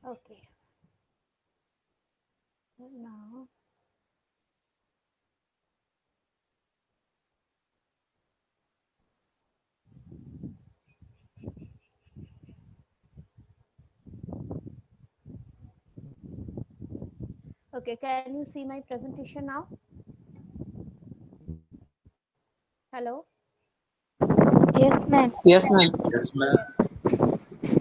Okay. Now, okay, can you see my presentation now? Hello? Yes, ma'am. Yes, ma'am. Yes, ma'am. Yes. Thank you.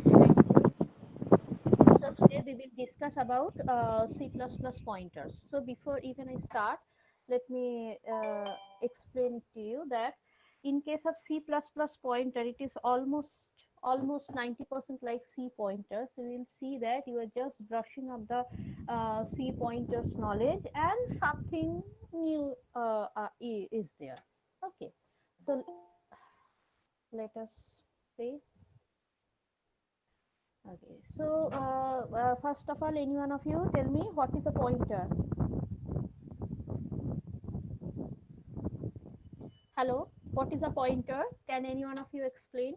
So today we will discuss about C++ pointers. So before even I start, let me explain to you that in case of C++ pointer, it is almost 90% like C pointers. You will see that you are just brushing up the C pointers knowledge and something new is there. Okay. So let us see. Okay, so first of all, any one of you tell me what is a pointer? Hello, what is a pointer? Can any one of you explain?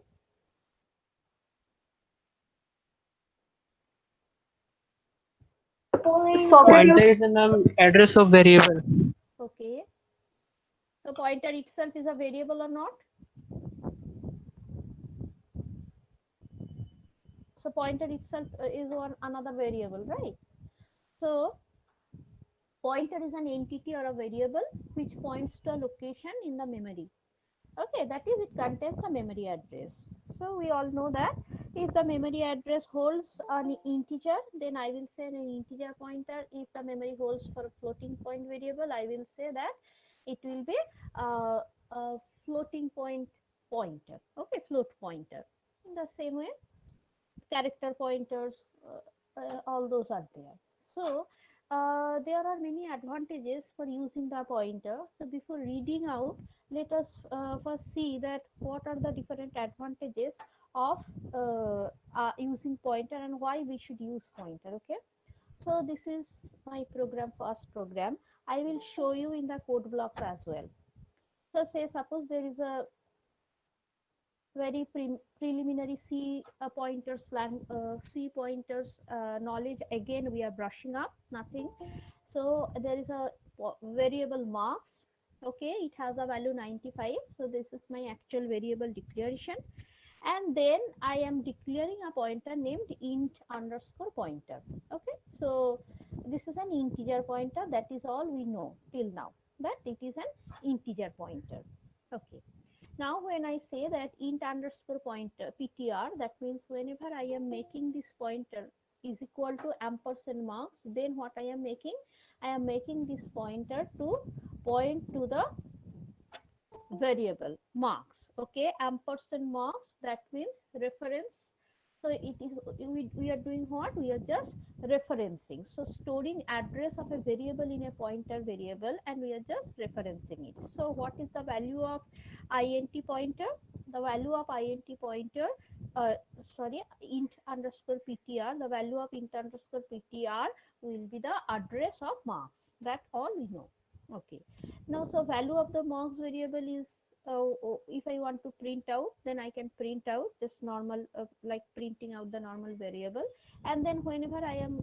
Socket. Pointer is the address of variable. Okay, so pointer itself is a variable or not? So pointer itself is one another variable, right? So pointer is an entity or a variable which points to a location in the memory. Okay, that is, it contains a memory address. So we all know that if the memory address holds an integer, then I will say an integer pointer. If the memory holds for a floating point variable, I will say that it will be a floating point pointer. Okay, float pointer. In the same way, character pointers, all those are there. So there are many advantages for using the pointer. So before reading out, let us first see that what are the different advantages of using pointer and why we should use pointer. Okay, so this is my program, first program. I will show you in the code blocks as well. So say suppose there is a very preliminary C pointers C pointers knowledge. Again, we are brushing up. Nothing. So there is a variable marks. Okay, it has a value 95. So this is my actual variable declaration, and then I am declaring a pointer named int underscore pointer. Okay, so this is an integer pointer. That is all we know till now, that it is an integer pointer. Okay, now when I say that int underscore pointer ptr, that means whenever I am making this pointer is equal to ampersand marks, then what I am making, I am making this pointer to point to the variable marks. Okay, ampersand marks, that means reference. So it is, we are doing what, we are just referencing, so storing address of a variable in a pointer variable, and we are just referencing it. So what is the value of int pointer? The value of int pointer, uh, sorry, int underscore ptr, the value of int underscore ptr will be the address of marks. That all we know. Okay, now so value of the marks variable is, if I want to print out, then I can print out this normal, like printing out the normal variable. And then whenever I am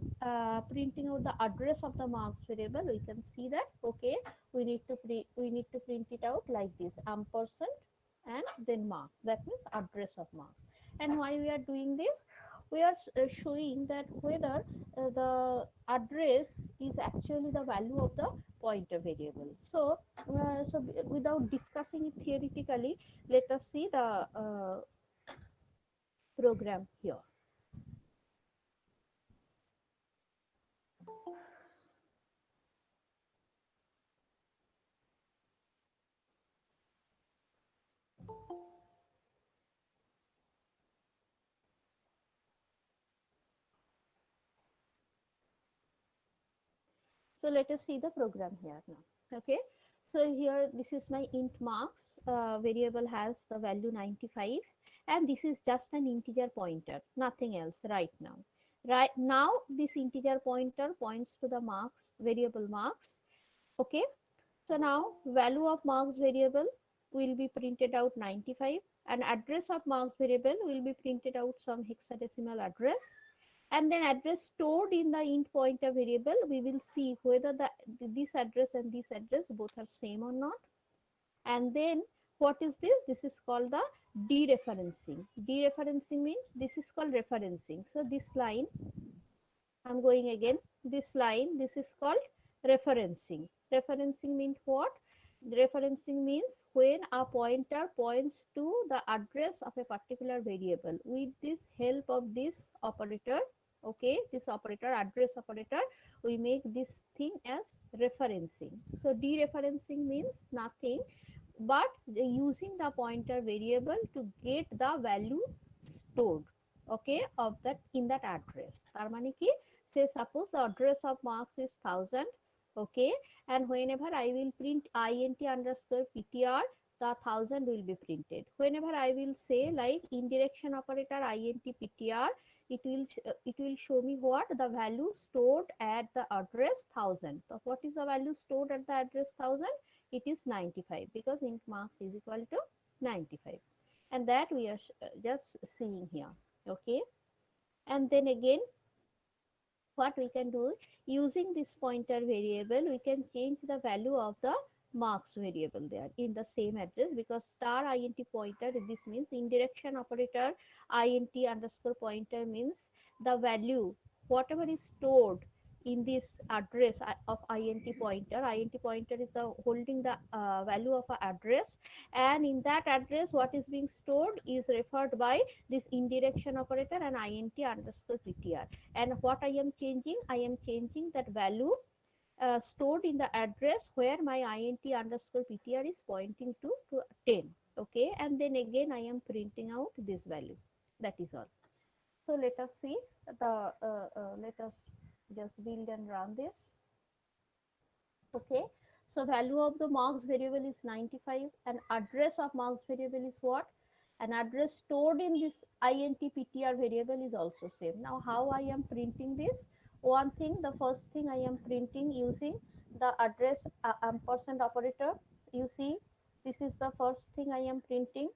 printing out the address of the marks variable, we can see that, okay, we need to print it out like this, ampersand and then marks, that means address of marks. And why we are doing this, we are showing that whether the address is actually the value of the pointer variable. So without discussing it theoretically, let us see the program here. So let us see the program here now. Okay, so here this is my int marks variable, has the value 95, and this is just an integer pointer, nothing else right now. Right now this integer pointer points to the marks variable marks. Okay, so now value of marks variable will be printed out 95, and address of marks variable will be printed out some hexadecimal address. and then address stored in the int pointer variable, we will see whether this address and this address both are same or not. And then what is this? This is called the dereferencing. Dereferencing means this is called referencing. So this line, I'm going again, this line, this is called referencing. Referencing means what? Referencing means when a pointer points to the address of a particular variable with this help of this operator, okay, this operator, address operator, we make this thing as referencing. So dereferencing means nothing but using the pointer variable to get the value stored, okay, of that in that address. তার মানে কি, say suppose the address of marks is 1000, okay, and whenever I will print int underscore ptr, the 1000 will be printed. Whenever I will say like indirection operator int ptr, it will show me what the value stored at the address 1000. So what is the value stored at the address 1000? It is 95, because int marks is equal to 95, and that we are just seeing here, okay. And then again, what we can do, using this pointer variable, we can change the value of the marks variable there in the same address, because star int pointer, this means indirection operator int underscore pointer means the value whatever is stored in this address of int pointer. Int pointer is the holding the value of an address, and in that address what is being stored is referred by this indirection operator and int underscore ptr. And what I am changing, I am changing that value stored in the address where my int underscore ptr is pointing to 10, okay. And then again I am printing out this value, that is all. So let us see the let us just build and run this, okay. So value of the marks variable is 95, and address of marks variable is what? An address stored in this int ptr variable is also same. Now how I am printing this? One thing, the first thing I am printing using the address ampersand operator. You see, this is the first thing I am printing,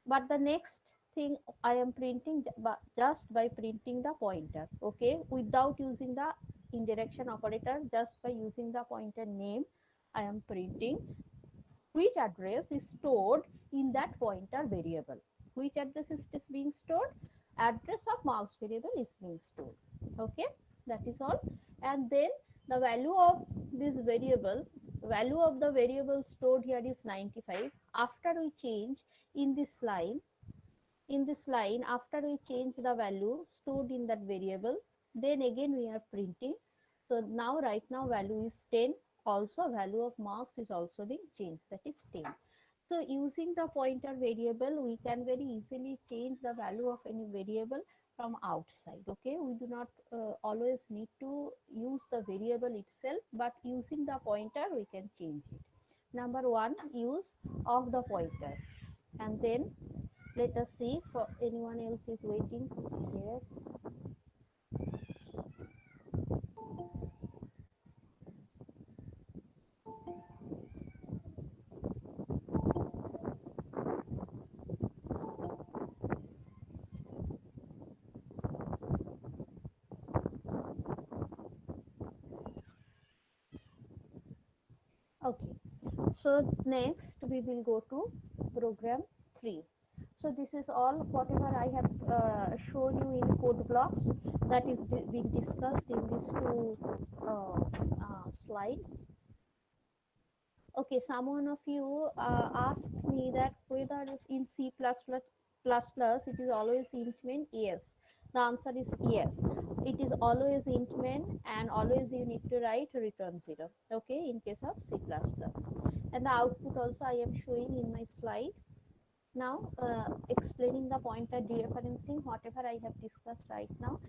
but the next thing I am printing just by printing the pointer, okay, without using the indirection operator, just by using the pointer name, I am printing which address is stored in that pointer variable. Which address is this being stored? Address of marks variable is being stored, okay. That is all. And then the value of this variable, value of the variable stored here is 95. After we change in this line, after we change the value stored in that variable, then again we are printing. So now right now value is 10, also value of marks is also being changed, that is 10. So using the pointer variable, we can very easily change the value of any variable from outside, okay. We do not always need to use the variable itself, but using the pointer we can change it. Number one, use of the pointer. And then let us see for anyone else is waiting. Yes. Okay. So next we will go to program 3. So this is all whatever I have shown you in code blocks, that is being discussed in these two slides. Okay, someone of you asked me that whether in C++ it is always int main. Yes, the answer is yes. It is always int main, and always you need to write return 0. Okay, in case of C++. And the output also I am showing in my slide. Now explaining the pointer dereferencing, whatever I have discussed right now,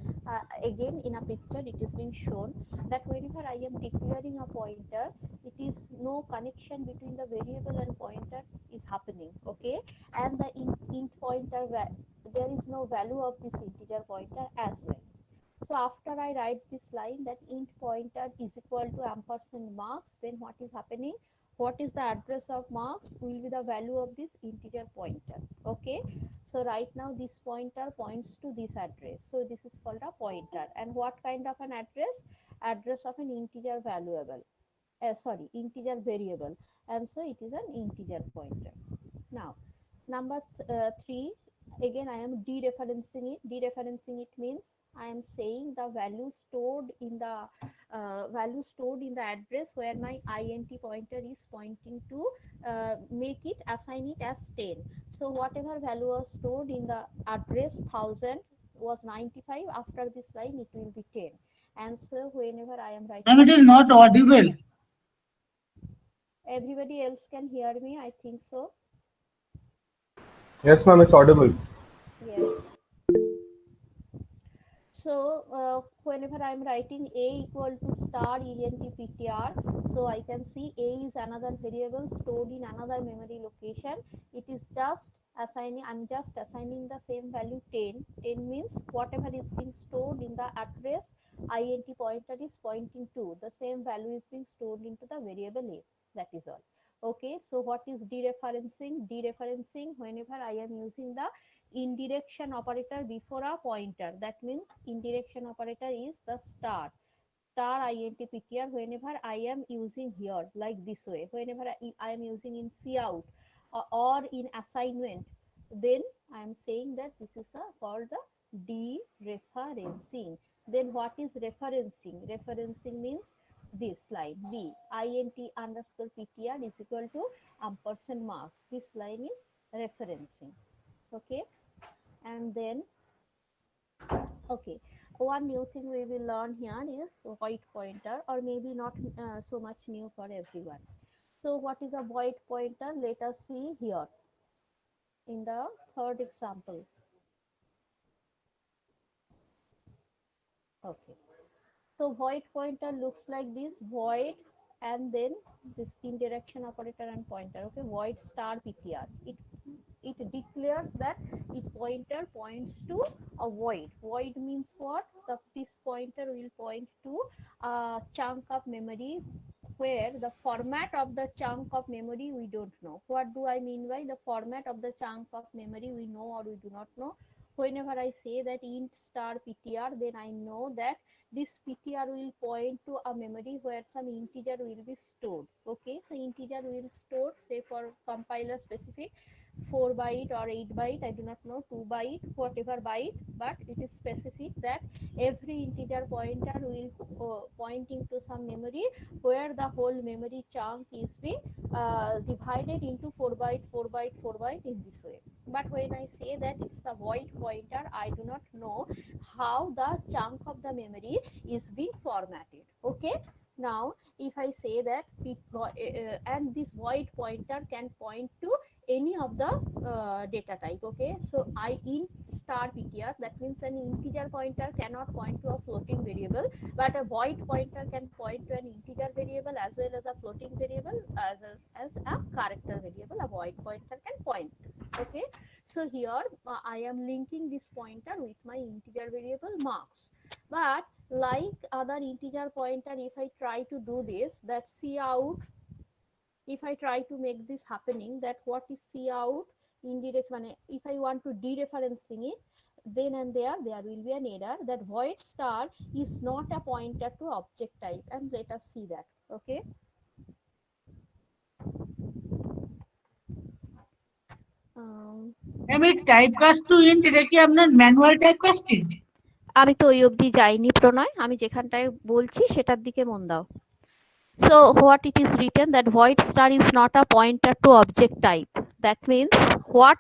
again in a picture it is being shown that whenever I am declaring a pointer, it is no connection between the variable and pointer is happening, okay. And the int pointer, there is no value of this integer pointer as well. So after I write this line that int pointer is equal to ampersand marks, then what is happening? what is the address of marks will be the value of this integer pointer. Okay, so right now this pointer points to this address, so this is called a pointer. And what kind of an address? Address of an integer valuable, integer variable, and so it is an integer pointer. Now number 3, again I am dereferencing it. Dereferencing it means I am saying the value stored in the address where my int pointer is pointing to, make it, assign it as 10. So whatever value was stored in the address 1000 was 95, after this line it will be 10. And so whenever I am writing, Ma'am, it is not audible. everybody else can hear me, I think so. Yes, ma'am, it's audible. Yes. So whenever I am writing a equal to star ent ptr, so I can see a is another variable stored in another memory location. It is just assigning, I'm just assigning the same value 10. 10 means whatever is being stored in the address int pointer is pointing to, the same value is being stored into the variable a. That is all. Okay, so what is dereferencing? Dereferencing, whenever I am using the indirection operator before a pointer, that means indirection operator is the star int ptr. Whenever I am using here like this way, whenever I am using in cout or in assignment, then I am saying that this is called the dereferencing. Then what is referencing? Referencing means this line b int underscore ptr is equal to ampersand mark. This line is referencing. Okay, and then okay, one new thing we will learn here is void pointer, or maybe not so much new for everyone. So what is a void pointer? Let us see here in the third example. Okay, so void pointer looks like this: void and then this indirection operator and pointer. Okay, void star ptr. It declares that it pointer points to a void. Void means what? This pointer will point to a chunk of memory where the format of the chunk of memory we don't know. What do I mean by the format of the chunk of memory we know or we do not know? Whenever I say that int star ptr, then I know that this ptr will point to a memory where some integer will be stored. Okay, so integer will be stored, say for compiler specific 4 byte or 8 byte, I do not know, 2 byte, whatever byte, but it is specific that every integer pointer will pointing to some memory where the whole memory chunk is being divided into 4 byte 4 byte 4 byte in this way. But when I say that it's a void pointer, I do not know how the chunk of the memory is being formatted. Okay, now if I say that and this void pointer can point to any of the data type. Okay, so I int star ptr, that means an integer pointer cannot point to a floating variable, but a void pointer can point to an integer variable as well as a floating variable as a character variable. A void pointer can point. Okay, so here I am linking this pointer with my integer variable marks. But like other integer pointer, if I try to do this, that cout, if I try to make this happening, that what is cout indirect, if I want to dereferencing it, then and there will be an error that void star is not a pointer to object type, and let us see that. Okay, Ma'am, it typecast to int, এটা কি আপনার manual typecasting? আমি তো ওই অবধি যাইনি প্রণয়, আমি যেখানটায় বলছি সেটার দিকে মন দাও। So what it is written, that void star is not a pointer to object type. That means what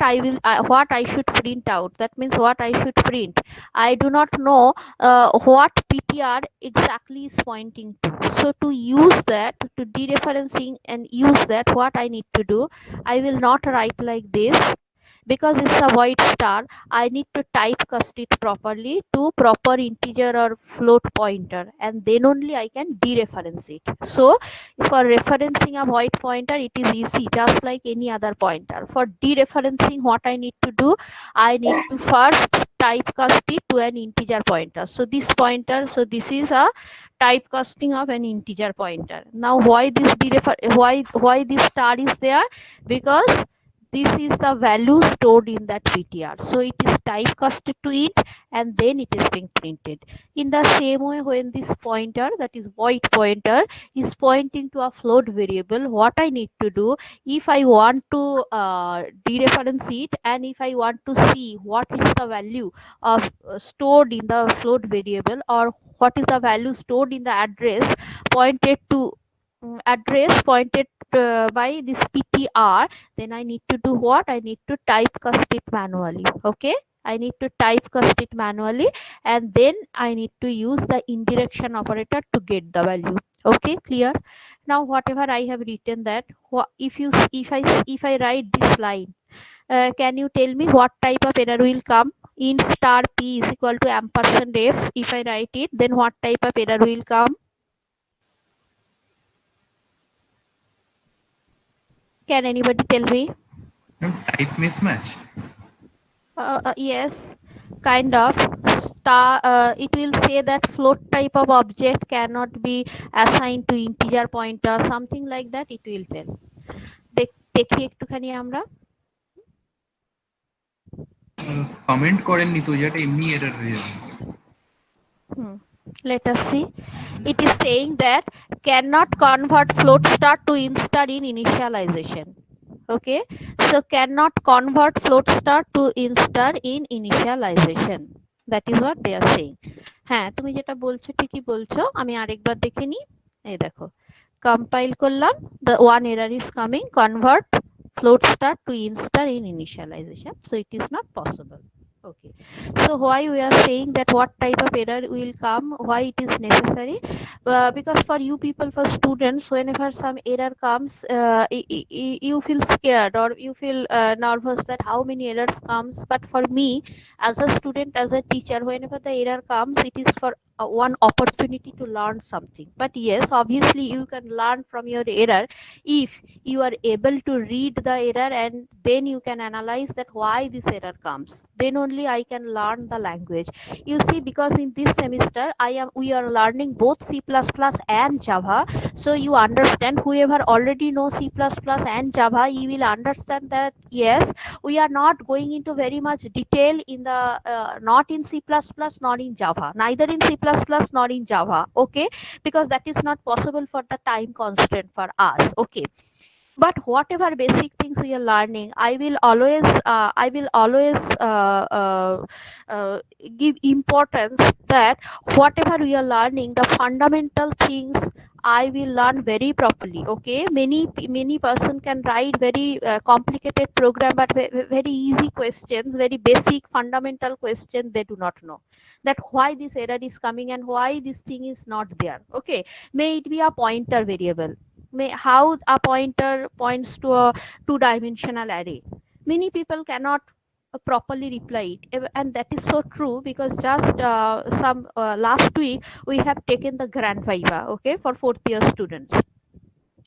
I should print out. That means what I should print. I do not know what ptr exactly is pointing to. So to use that, to dereferencing and use that, what I need to do, I will not write like this. because it's a void star, I need to typecast it properly to proper integer or float pointer, and then only I can dereference it. So for referencing a void pointer, it is easy, just like any other pointer. For dereferencing, what I need to do, I need to first typecast it to an integer pointer. So this pointer, so this is a typecasting of an integer pointer. Now why this why this star is there? Because this is the value stored in that ptr, so it is typecasted to it and then it is being printed. In the same way, when this pointer, that is void pointer, is pointing to a float variable, what I need to do, if I want to dereference it and if I want to see what is the value of stored in the float variable, or what is the value stored in the address pointed to address pointed by this ptr, then I need to do what? I need to typecast it manually. Okay, I need to typecast it manually, and then I need to use the indirection operator to get the value. Okay, clear? Now whatever I have written, that if I write this line, can you tell me what type of error will come? Int star p is equal to ampersand f, if I write it, then what type of error will come? Can anybody tell me? Type mismatch. Yes, kind of. It will say that float type of object cannot be assigned to integer pointer, something like that it will tell. দেখি একটুখানি আমরা। Comment করেননি তো, যেটা এমনি error হয়ে যাবে। Let us see. It is saying that cannot convert float star to int star in initialization. Okay, so cannot convert float star to int star in initialization. That is what they are saying. হ্যাঁ, তুমি যেটা বলছো ঠিকই বলছো, আমি আরেকবার দেখে নিই। এই দেখো, কম্পাইল করলাম, the one error is coming, convert float star to int star in initialization, so it is not possible. Okay, so why we are saying that what type of error will come, why it is necessary? Because for you people, for students, whenever some error comes, you feel scared or you feel nervous that how many errors comes. But for me as a student, as a teacher, whenever the error comes, it is for one opportunity to learn something. But yes, obviously you can learn from your error if you are able to read the error and then you can analyze that why this error comes, then only I can learn the language. You see, because in this semester we are learning both C++ and Java, so you understand, whoever already knows C++ and Java, you will understand that yes, we are not going into very much detail in the not in C++ nor in Java, neither in C++ nor in Java. Okay, because that is not possible for the time constraint for us. Okay, but whatever basic things we are learning, I will always give importance that whatever we are learning, the fundamental things I will learn very properly. Okay, many person can write very complicated program, but very easy questions, very basic fundamental question, they do not know that why this error is coming and why this thing is not there. Okay, may it be a pointer variable, how a pointer points to a two-dimensional array, many people cannot properly reply it. And that is so true, because just last week we have taken the grand viva, okay, for 4th year students,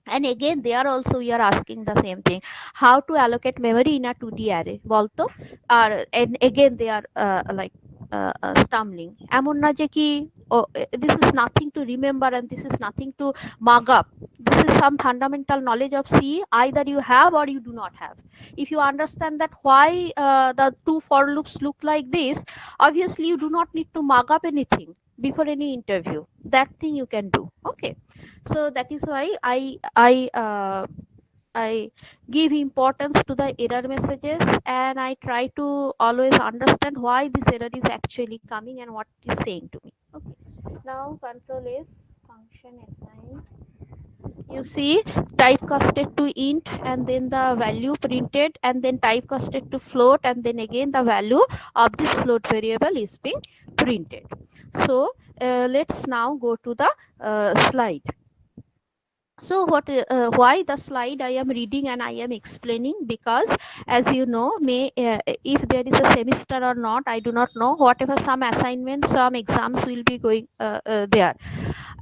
and again there also we are asking the same thing, how to allocate memory in a 2D array bolto, and again they are stumbling, এমন না যে কি this is nothing to remember and this is nothing to mug up. This is some fundamental knowledge of C, either you have or you do not have. If you understand that why the two for loops look like this, obviously you do not need to mug up anything before any interview. That thing you can do. Okay, so that is why I give importance to the error messages, and I try to always understand why this error is actually coming and what it is saying to me. Okay, now control S function at9. You see, typecasted to int and then the value printed, and then typecasted to float, and then again the value of this float variable is being printed. So let's now go to the slide. So why the slide I am reading and I am explaining, because as you know, if there is a semester or not, I do not know. Whatever, some assignments, some exams will be going there.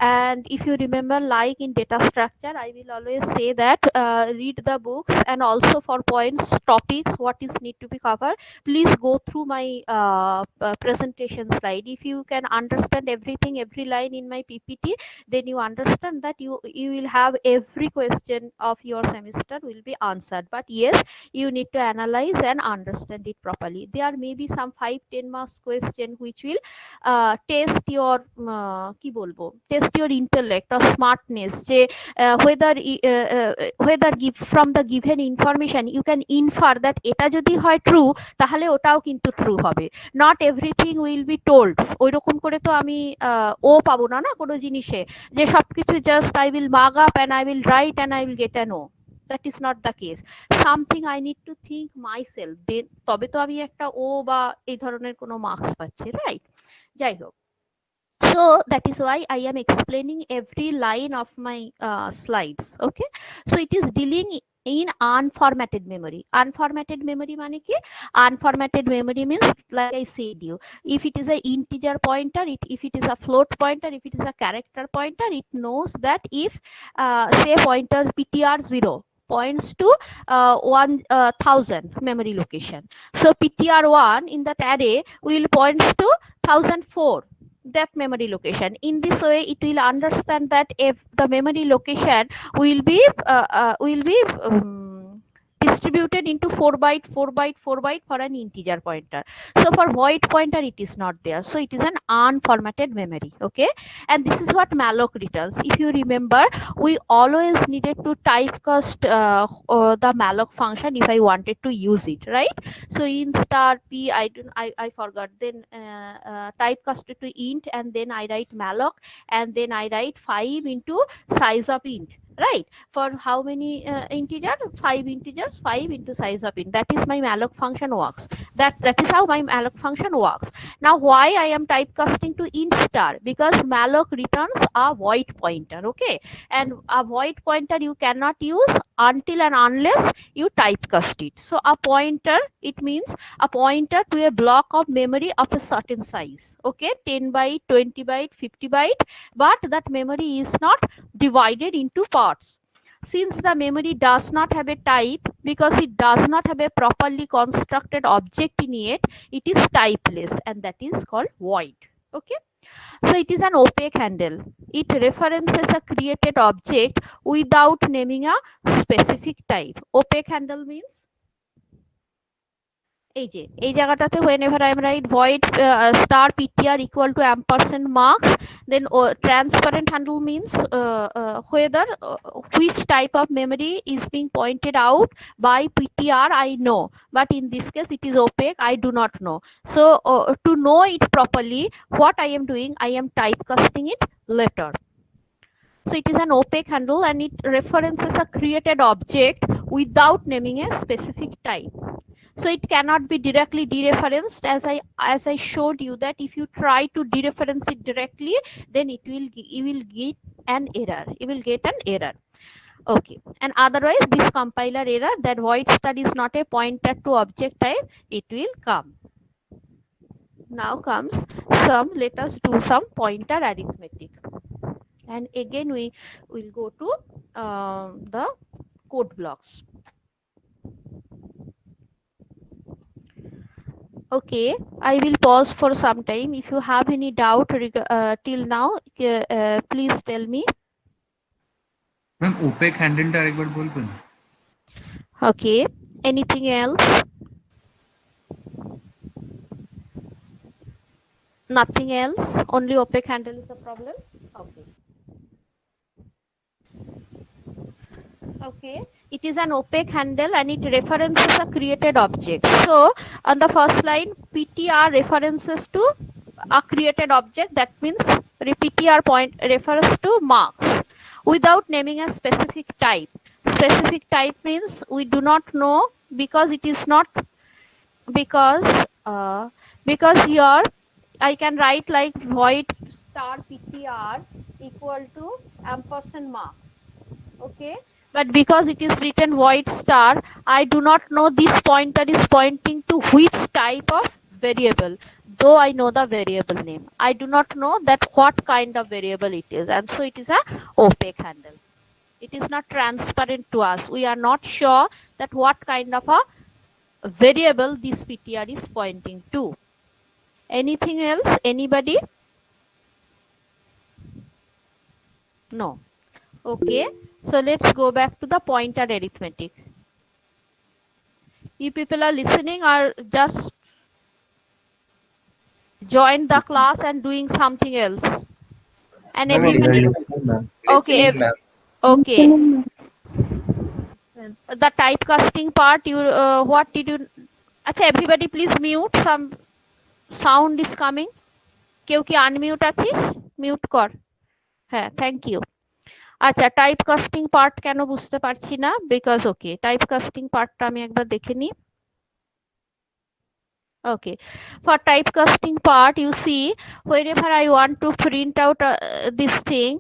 And if you remember, like in data structure, I will always say that read the books, and also for points, topics, what is need to be covered, please go through my presentation slide. If you can understand everything, every line in my PPT, then you understand that you will have every question of your semester will be answered. But yes, you need to analyze and understand it properly. There may be some 5-10 marks question which will test your কি বলবো, test your intellect or smartness, যে whether give from the given information you can infer that এটা যদি হয় true, তাহলে ওটাও কিন্তু true হবে। not everything will be told। ওইরকম করে তো আমি ও পাবো না না কোনো জিনিসে, যে সবকিছু just I will mug up and I will write and I will get an O। that is not the case। something I need to think myself, then তবে তো আমি একটা ও বা এই ধরনের কোনো মার্কস পাচ্ছি, রাইট? যাই হোক, so that is why I am explaining every line of my slides, okay? So it is dealing in unformatted memory। unformatted memory মানে কি? unformatted memory means, like I said you, if it is a integer pointer, if it is a float pointer, if it is a character pointer, it knows that if say pointer ptr0 points to 1000 memory location, so ptr1 in that array will points to 1004 that memory location. In this way, it will understand that if the memory location will be distributed into 4 byte 4 byte 4 byte for an integer pointer. So for void pointer it is not there, so it is an unformatted memory, okay? And this is what malloc returns. If you remember, we always needed to typecast the malloc function if I wanted to use it, right? So in star p, I forgot, then typecasted to int, and then I write malloc, and then I write 5 into size of int, right? For how many integer? 5 integers, 5 into size of int. That is my malloc function works. That is how my malloc function works. Now why I am typecasting to int star? Because malloc returns a void pointer, okay? And a void pointer you cannot use until and unless you typecast it. So a pointer, it means a pointer to a block of memory of a certain size, okay? 10 byte, 20 byte, 50 byte, but that memory is not divided into parts. Since the memory does not have a type, because it does not have a properly constructed object in it, it is typeless, and that is called void, okay? So it is an opaque handle. It references a created object without naming a specific type। opaque handle means এই যে এই জায়গাটাতে whenever I am write void star ptr equal to ampersand marks, then transparent handle means whether which type of memory is being pointed out by ptr I know, but in this case it is opaque, I do not know. So to know it properly, what I am doing, I am typecasting it later. So it is an opaque handle, and it references a created object without naming a specific type. So it cannot be directly dereferenced, as I showed you that if you try to dereference it directly, then you will get an error. You will get an error. Okay. And otherwise, this compiler error that void star is not a pointer to object type, it will come. Now comes let us do some pointer arithmetic. And again we will go to the code blocks. Okay, I will pause for some time. If you have any doubt till now, please tell me. Ma'am ओपेक handle टा एक बार बोलবেন? Okay, anything else? Nothing else, only opaque handle is the problem. Okay. Okay, it is an opaque handle, and it references a created object. So on the first line, ptr references to a created object. That means ptr point refers to marks without naming a specific type. Specific type means we do not know, because it is not, because here I can write like void star ptr equal to ampersand marks. Okay, but because it is written void star, I do not know this pointer is pointing to which type of variable, though I know the variable name. I do not know that what kind of variable it is, and so it is a opaque handle. It is not transparent to us. We are not sure that what kind of a variable this PTR is pointing to. Anything else? Anybody? No. Okay, so let's go back to the pointer arithmetic. You people are listening or just join the class and doing something else? And everybody, okay, okay. The typecasting part, you what did you? আচ্ছা, everybody please mute. Some sound is coming. কেউ কি unmute আছিস? Mute কর। হ্যাঁ, thank you. আচ্ছা, typecasting part কেন বুঝতে পারছি না? বিকজ ওকে, টাইপকাস্টিং পার্টটা আমি একবার দেখে নিই। Okay, for typecasting part, you see, wherever I want to print out this thing,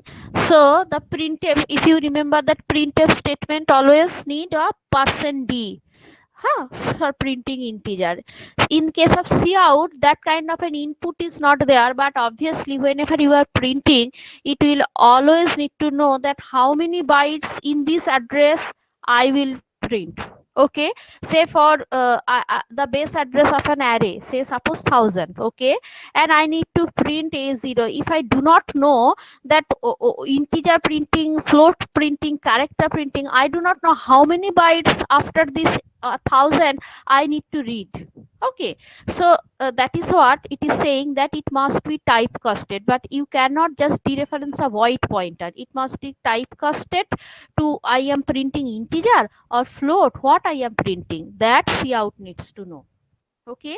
so the printf, if you remember that printf statement always need a %d, for printing integer. In case of cout, that kind of an input is not there, but obviously whenever you are printing, it will always need to know that how many bytes in this address I will print. Okay, say for the base address of an array, say suppose 1000, okay, and I need to print a0. If I do not know that integer printing, float printing, character printing, I do not know how many bytes after this 1000 I need to read. Okay, so that is what it is saying, that it must be typecasted, but you cannot just dereference a void pointer. It must be typecasted to I am printing integer or float, what I am printing, that cout needs to know. Okay,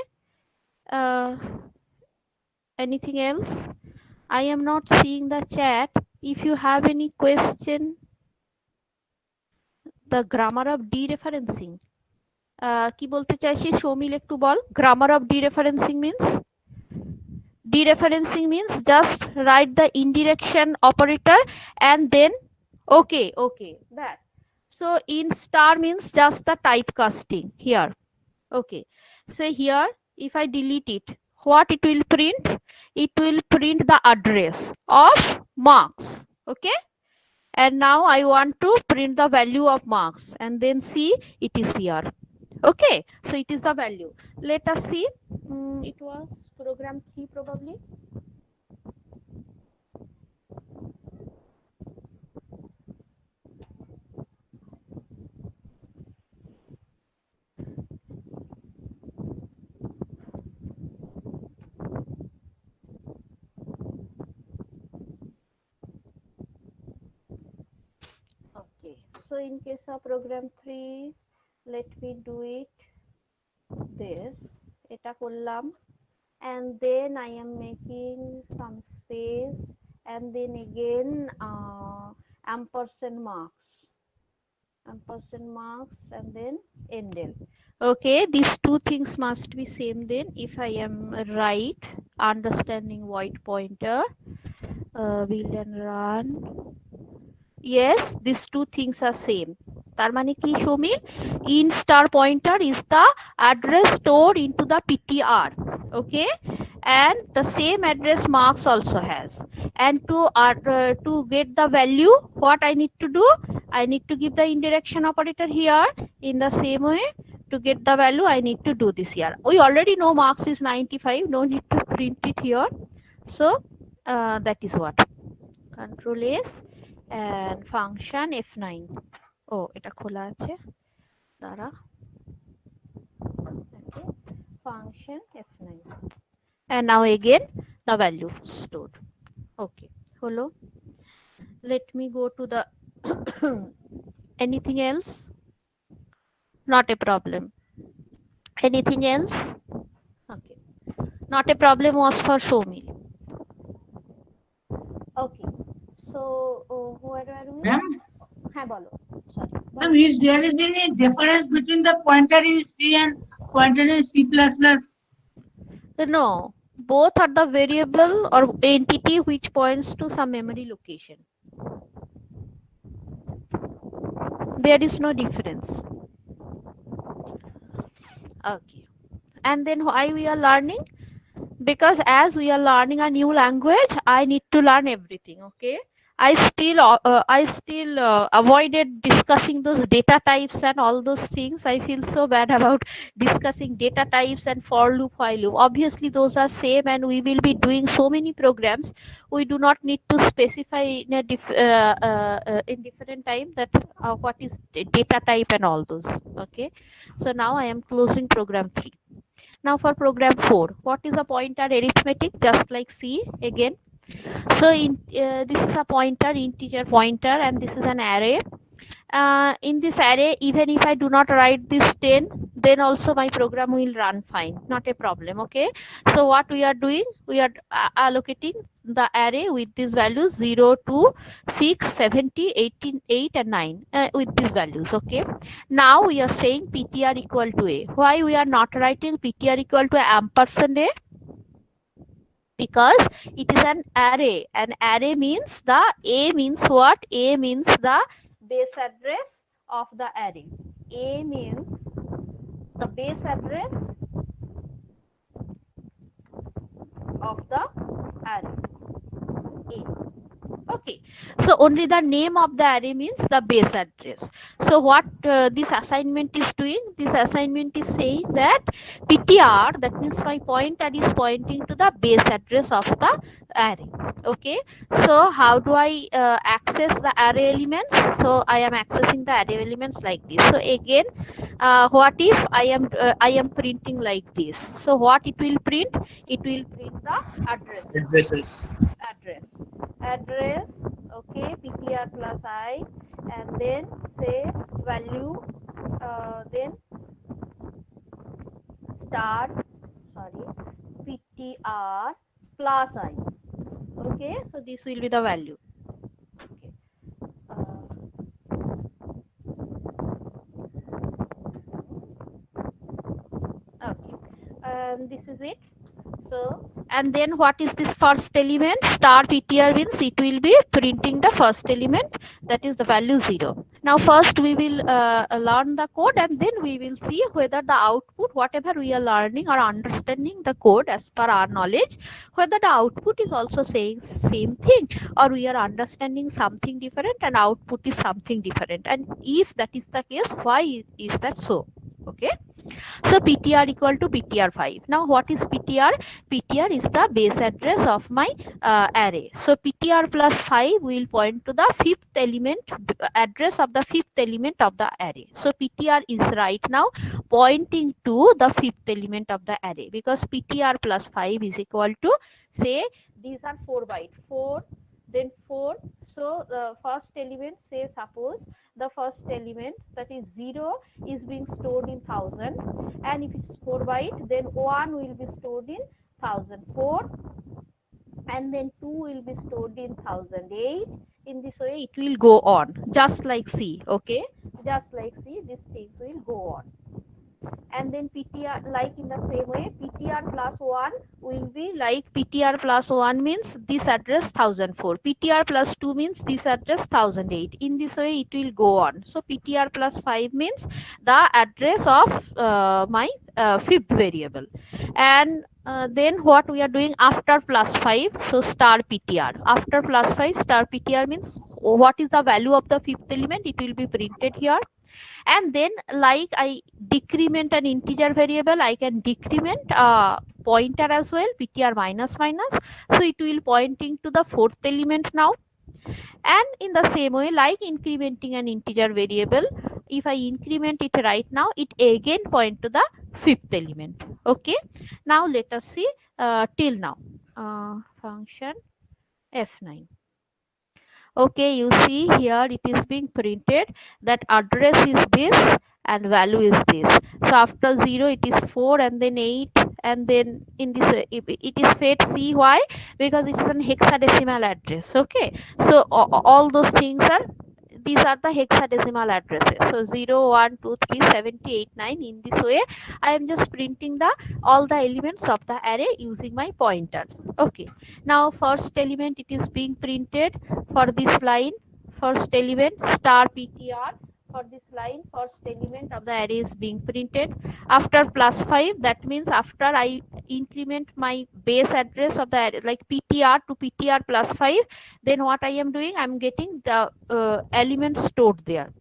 anything else? I am not seeing the chat. If you have any question, the grammar of dereferencing, কি বলতে চাইছিস সৌমিল, একটু বল। Grammar of dereferencing means, dereferencing means just write the indirection operator and then okay, that. So in star means just the typecasting here. Okay, so here if I delete it, what it will print? It will print the address of marks. Okay, and now I want to print the value of marks, and then see it is here. Okay, so it is the value. Let us see. It was program 3 probably. Okay, so in case of program 3, let me do it this, এটা করলাম, and then I am making some space, and then again ampersand marks, and then endel. Okay, these two things must be same then. If I am right, understanding void pointer, will and run. Yes, these two things are same. তার মানে কি সৌমিল? In star pointer is the address stored into the PTR. Okay, and the same address marks also has. And to get the value, what I need to do? I need to give the indirection operator here. In the same way, to get the value, I need to do this here. We already know marks is 95. No need to print it here. So that is what. Control S and function F9. Oh, এটা খোলা আছে, দাঁড়া। Okay, function F9, and now again the value stored. Okay, holo. Let me go to the anything else? Not a problem. Anything else? Okay, not a problem was for Shomil. Okay, so where are we? Ma'am, হ্যাঁ বলো, sorry. ma'am, is there is any difference between the pointer in C and pointer in C++? No, both are the variable or entity which points to some memory location. There is no difference. Okay. And then why we are learning? Because as we are learning a new language, I need to learn everything. Okay, I still avoided discussing those data types and all those things. I feel so bad about discussing data types and for loop, while loop. Obviously those are same and we will be doing so many programs. We do not need to specify in a in different time that what is data type and all those. Okay, so now I am closing program 3. Now for program 4, what is a pointer arithmetic? Just like C again. So this is a pointer, integer pointer, and this is an array. In this array, even if I do not write this 10, then also my program will run fine, not a problem. Okay, so what we are doing, we are allocating the array with these values 0, 2, 6, 70, 18, 8 and 9 with these values. Okay, now we are saying ptr equal to a. Why we are not writing ptr equal to ampersand a? Because it is an array. An array means the a means what? A means the base address of the array. A means the base address of the array. A. Okay, so only the name of the array means the base address. So what this assignment is doing? This assignment is saying that ptr, that means my pointer is pointing to the base address of the array. Okay, so how do I access the array elements? So I am accessing the array elements like this. So again, what if I am printing like this? So what it will print? It will print the addresses. Address. Okay, ptr plus I, and then say value, then star, sorry, ptr plus I. Okay, so this will be the value. Okay. Okay, and this is it. So, and then what is this first element? Star ptr means it will be printing the first element, that is the value 0. Now first we will learn the code, and then we will see whether the output, whatever we are learning or understanding the code as per our knowledge, whether the output is also saying same thing, or we are understanding something different and output is something different. And if that is the case, why is that so? Okay, so ptr equal to ptr5. Now what is ptr? Ptr is the base address of my array. So ptr plus 5 will point to the fifth element, address of the fifth element of the array. So ptr is right now pointing to the fifth element of the array, because ptr plus 5 is equal to, say these are 4 bytes, 4, then 4. So the first element, say suppose the first element, that is 0, is being stored in 1000, and if it's 4 byte, then 1 will be stored in 1004, and then 2 will be stored in 1008. In this way it will go on, just like C. Okay, just like C, these things will go on. And then ptr, like in the same way, ptr plus 1 will be like, ptr plus 1 means this address 1004, ptr plus 2 means this address 1008. In this way it will go on. So ptr plus 5 means the address of my fifth variable. And then what we are doing after plus 5, so star ptr. After plus 5, star ptr means what is the value of the fifth element, it will be printed here. And then, like I decrement an integer variable, I can decrement a pointer as well, ptr minus minus, so it will pointing to the fourth element now. And in the same way, like incrementing an integer variable, if I increment it right now, it again point to the fifth element. Okay, now let us see till now. Function f9. Okay, you see here it is being printed that address is this and value is this. So after 0 it is 4, and then 8, and then in this way it is fed C. Why? Because it is an hexadecimal address. Okay, so all those things are, these are the hexadecimal addresses. So 0, 1, 2, 3, 70, 8, 9. In this way I am just printing the all the elements of the array using my pointer. Okay, now first element, it is being printed for this line. First element star ptr for this line, first element of the array is being printed. After +5, that means after I increment my base address of the array, like ptr to ptr +5, then what I am doing, I'm getting the element stored there.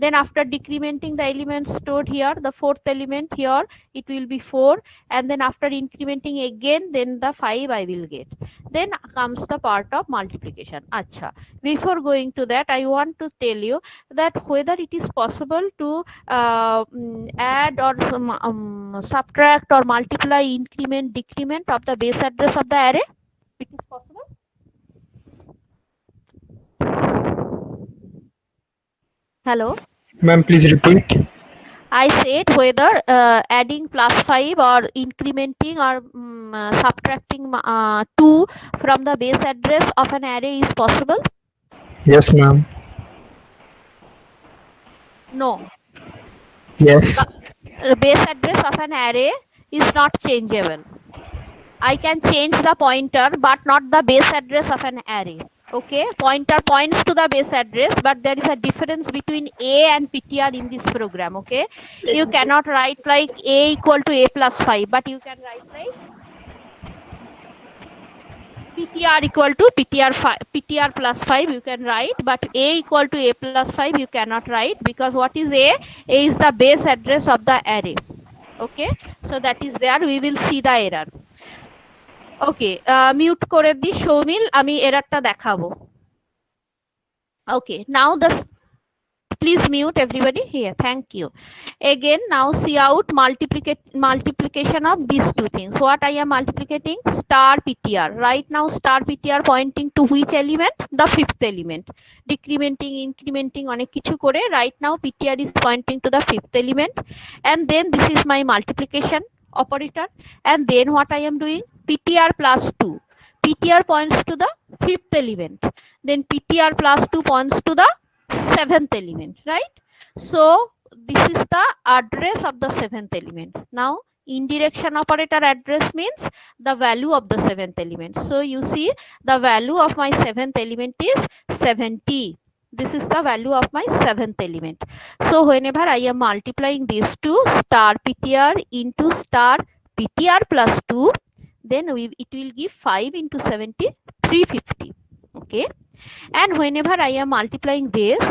Then after decrementing the elements stored here, the fourth element here, it will be 4, and then after incrementing again, then the 5 I will get. Then comes the part of multiplication. Acha. Before going to that, I want to tell you that whether it is possible to add or subtract or multiply, increment, decrement of the base address of the array. It is possible. Hello. Ma'am, please repeat. I said whether adding +5 or incrementing or subtracting 2 from the base address of an array is possible? Yes, ma'am. No. Yes. The base address of an array is not changeable. I can change the pointer but not the base address of an array. Okay, pointer points to the base address, but there is a difference between a and ptr in this program. Okay, you cannot write like a equal to a plus 5, but you can write like ptr equal to ptr plus 5 you can write, but a equal to a plus 5 you cannot write, because what is a? A is the base address of the array. Okay, so that is there. We will see the error. Okay, mute করে দি সৌমিল, আমি এররটা দেখাবো. Okay, now the please mute everybody here. Thank you. Again, now see out multiplication of these two things. What I am multiplicating? Star ptr. Right now star ptr pointing to which element? The fifth element. Decrementing, incrementing অনেক কিছু করে right now ptr is pointing to the fifth element, and then this is my multiplication operator, and then what I am doing? ptr plus 2. ptr points to the fifth element, then ptr plus 2 points to the seventh element, right? So this is the address of the seventh element. Now indirection operator address means the value of the seventh element. So you see the value of my seventh element is 70. This is the value of my seventh element. So whenever I am multiplying these two, star ptr into star ptr plus 2, then it will give 5 into 70, 350. Okay, and whenever I am multiplying this,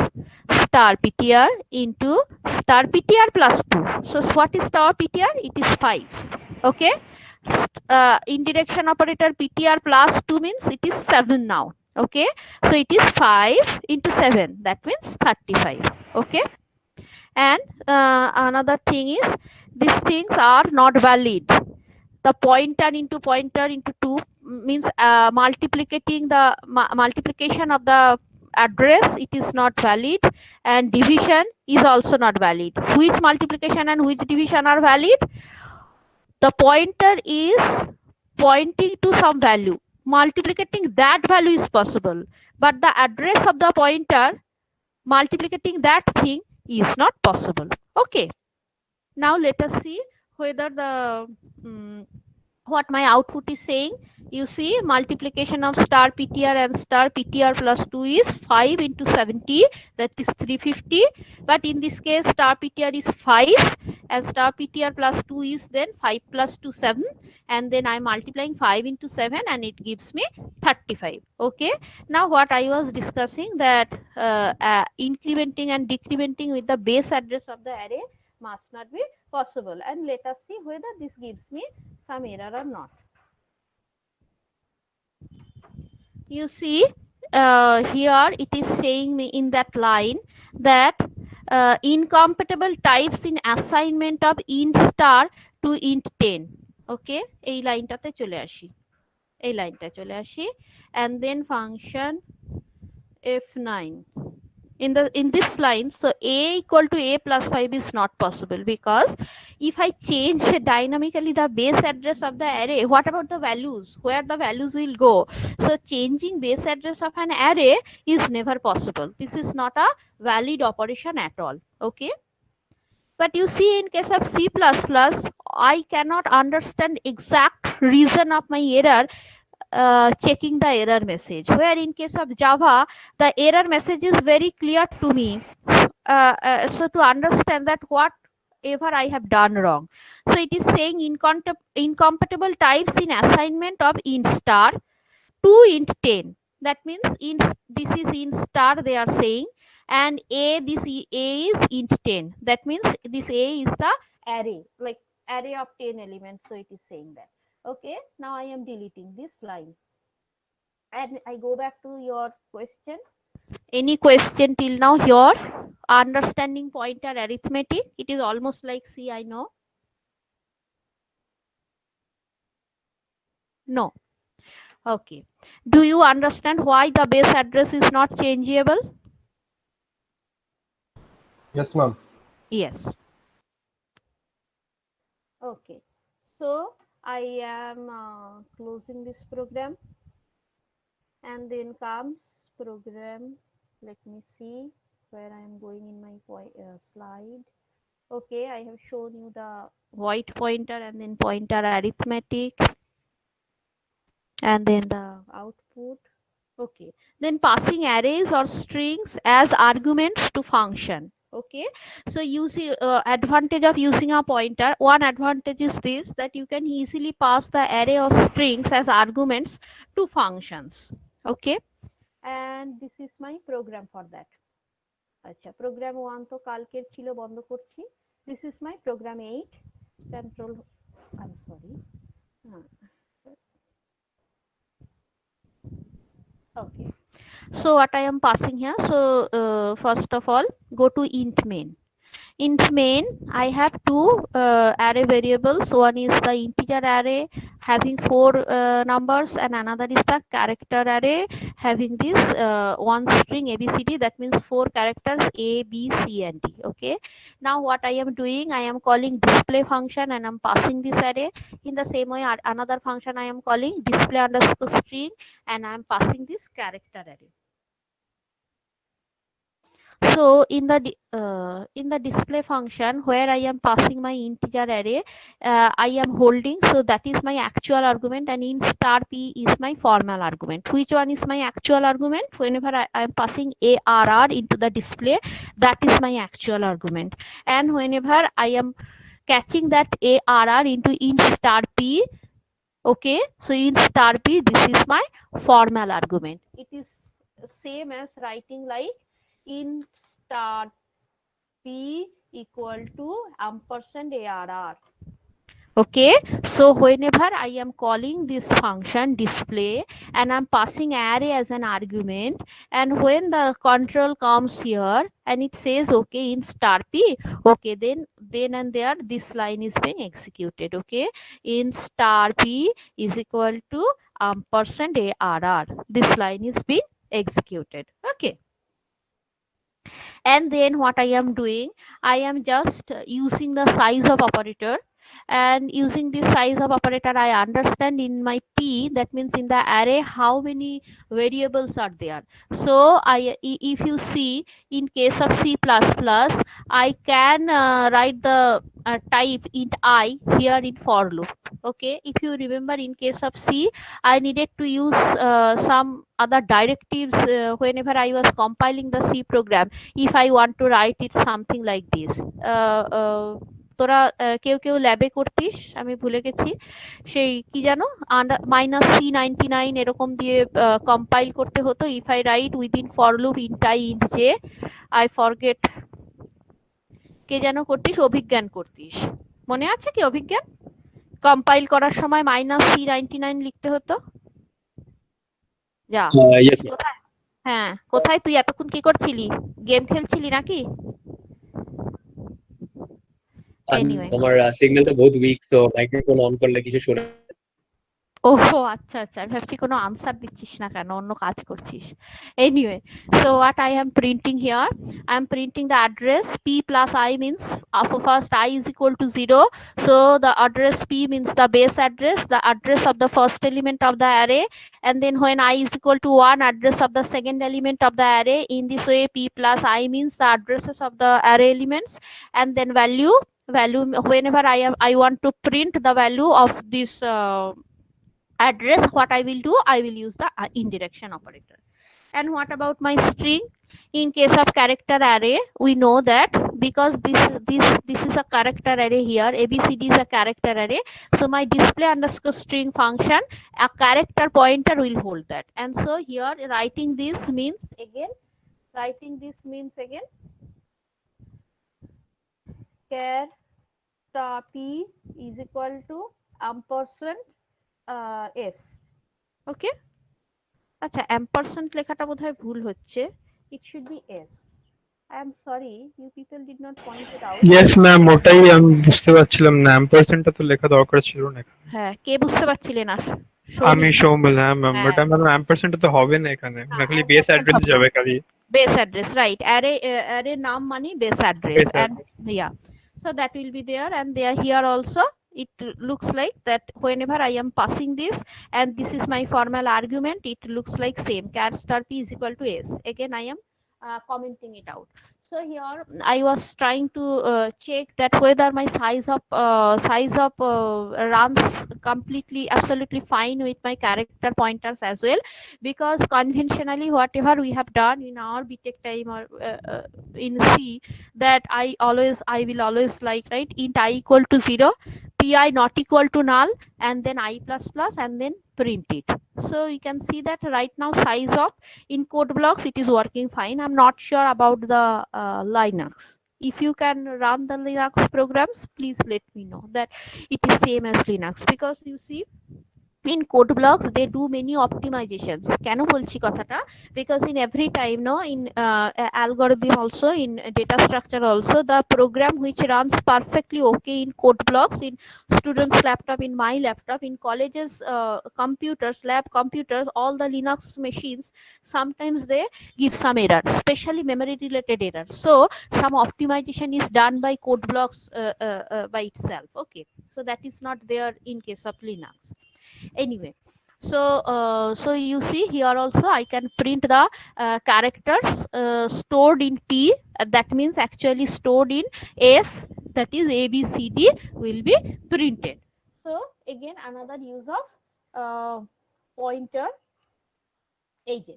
star ptr into star ptr plus 2. So what is star ptr? It is 5. Okay, indirection operator ptr plus 2 means it is 7 now. Okay, so it is 5 into 7, that means 35. Okay, and another thing is, these things are not valid. The pointer into 2 means multiplicating the multiplication of the address, it is not valid, and division is also not valid. Which multiplication and which division are valid? The pointer is pointing to some value, multiplicating that value is possible, but the address of the pointer multiplicating that thing is not possible. Okay, now let us see whether the what my output is saying. You see, multiplication of star ptr and star ptr plus 2 is 5 into 70, that is 350. But in this case, star ptr is 5 and star ptr plus 2 is then 5 plus 2, 7, and then I'm multiplying 5 into 7 and it gives me 35. Okay, now what I was discussing, that incrementing and decrementing with the base address of the array must not be possible, and let us see whether this gives me some error or not. You see, here it is saying me in that line that incompatible types in assignment of int star to int 10. Okay, এই লাইনটাতে চলে আসি, এই লাইনটা চলে আসি, and then function f9 in this line. So a equal to a plus 5 is not possible, because if I change dynamically the base address of the array, what about the values? Where the values will go? So changing base address of an array is never possible. This is not a valid operation at all. Okay, but you see, in case of C++, I cannot understand exact reason of my error, checking the error message, where in case of Java the error message is very clear to me. so to understand that whatever I have done wrong. So it is saying incompatible types in assignment of int star 2 int 10. That means this is int star they are saying, and a is int 10. That means this a is the array, like array of 10 elements. So it is saying that. Okay, now I am deleting this line. And I go back to your question. Any question till now here? Understanding pointer arithmetic. It is almost like C, I know. No. Okay. Do you understand why the base address is not changeable? Yes, ma'am. Yes. Okay. So I am closing this program, and then comes program. Let me see where I am going in my slide. Okay, I have shown you the void pointer and then pointer arithmetic, and then the output. Okay, then passing arrays or strings as arguments to function. Okay, so using advantage of using a pointer, one advantage is this, that you can easily pass the array or strings as arguments to functions. Okay, and this is my program for that. আচ্ছা, program 1 তো কালকের ছিল, বন্ধ করছি. This is my program 8. Control, I'm sorry. Okay, so what I am passing here, so first of all go to int main. In main I have two array variables. One is the integer array having 4 numbers, and another is the character array having this one string abcd. That means 4 characters a b c and d. Okay, now what I am doing, I am calling display function and I'm passing this array. In the same way, another function I am calling display underscore string, and I am passing this character array. So in the display function where I am passing my integer array, I am holding, so that is my actual argument, and int star p is my formal argument. Which one is my actual argument? Whenever I am passing arr into the display, that is my actual argument. And whenever I am catching that arr into int star p, okay, so int star p, this is my formal argument. It is same as writing like int star p equal to ampersand arr. Okay, so whenever I am calling this function display and I'm passing array as an argument, and when the control comes here and it says okay in star p, okay, then and there this line is being executed. Okay, in star p is equal to ampersand arr, this line is being executed. Okay, and then what I am doing, I am just using the size of operator, and using this size of operator I understand in my p, that means in the array how many variables are there. So if you see in case of C++, I can write the type int I here in for loop. Okay, if you remember in case of C, I needed to use some other directives whenever I was compiling the C program. If I want to write it something like this, তোরা কেউ কেউ ল্যাবে করতিস, আমি ভুলে গেছি, সেই কি জানো -C99 এরকম দিয়ে কম্পাইল করতে হতো। If I write within for loop int I int J, I forget, কে যেন করতিস, অভিজ্ঞান করতিস, মনে আছে কি অভিজ্ঞান? কম্পাইল করার সময় -C99 লিখতে হতো। যা হ্যাঁ, কোথায় তুই এতক্ষণ কি করছিলি? গেম খেলছিলি নাকি? Anyway. আমার সিগন্যালটা বহুত উইক, তো মাইক্রোফোন অন করলে কিছু শোনা। ওহো, আচ্ছা আচ্ছা, আমি ভাবছি কোনো আনসার দিচ্ছিস না কেন, অন্য কাজ করছিস। Anyway, so what I am printing here, I am printing the address p plus I means first I is equal to 0, so the address p means the base address, the address of the first element of the array, and then when I is equal to 1, address of the second element of the array. In this way p plus I means the addresses of the array elements, and then value whenever I want to print the value of this address, what I will do, I will use the indirection operator. And what about my string? In case of character array, we know that because this is a character array here, ABCD is a character array. So my display underscore string function, a character pointer will hold that. And so here writing this means again char p is equal to ampersand s. Okay. আচ্ছা ampersand লেখাটা বোধহয় ভুল হচ্ছে, it should be s. I am sorry, you people did not point it out. Yes, ma'am. ওটাই আমি বুঝতে পারছিলাম না, ampersandটা তো লেখা দরকার ছিল না। হ্যাঁ, কে বুঝতে পারছিলেন? আমি সৌমিল, হ্যাঁ ম্যাম, হ্যাঁ। ওটা ম্যাম ampersandটা তো হবে না এখানে, না খালি বেস ampersand অ্যাড্রেস হবে। যাবে খালি। Base address, right? Array নাম মানে base address, Base and yeah, so that will be there, and there here also it looks like that whenever I am passing this and this is my formal argument, it looks like same char star p is equal to s. Again I am commenting it out. So here I was trying to check that whether my size of runs completely absolutely fine with my character pointers as well, because conventionally whatever we have done in our BTech time or in C, that I will always like write int I equal to 0, pi not equal to null, and then I plus plus, and then print it. So you can see that right now size of in code blocks it is working fine. I'm not sure about the Linux. If you can run the Linux programs, please let me know that it is same as Linux, because you see in code blocks they do many optimizations. কেন বলছি কথাটা? Because in every time, no, in algorithm also, in data structure also, the program which runs perfectly okay in code blocks, in students laptop, in my laptop, in colleges computers, lab computers, all the Linux machines, sometimes they give some error, especially memory related error. So some optimization is done by code blocks by itself. Okay, so that is not there in case of Linux. Anyway, so you see here also I can print the characters stored in T, that means actually stored in S, that is ABCD will be printed. So again another use of pointer, এই যে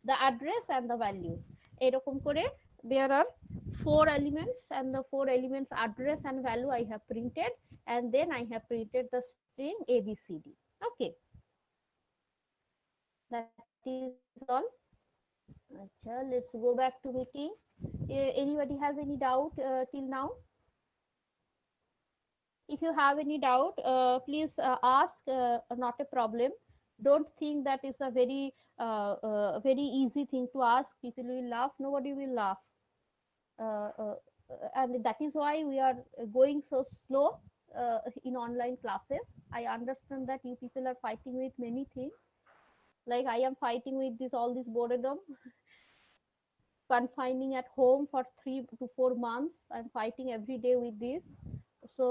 the address and the value, এরকম করে there are 4 elements, and the 4 elements address and value I have printed, and then I have printed the string ABCD. Okay, that is all. Achha, let's go back to meeting. Anybody has any doubt till now? If you have any doubt, please ask. Not a problem. Don't think that is a very easy thing to ask. People will laugh. Nobody will laugh. And that is why we are going so slow in online classes. I understand that you people are fighting with many things. Like I am fighting with all this boredom, confining at home for 3 to 4 months. I'm fighting every day with this. So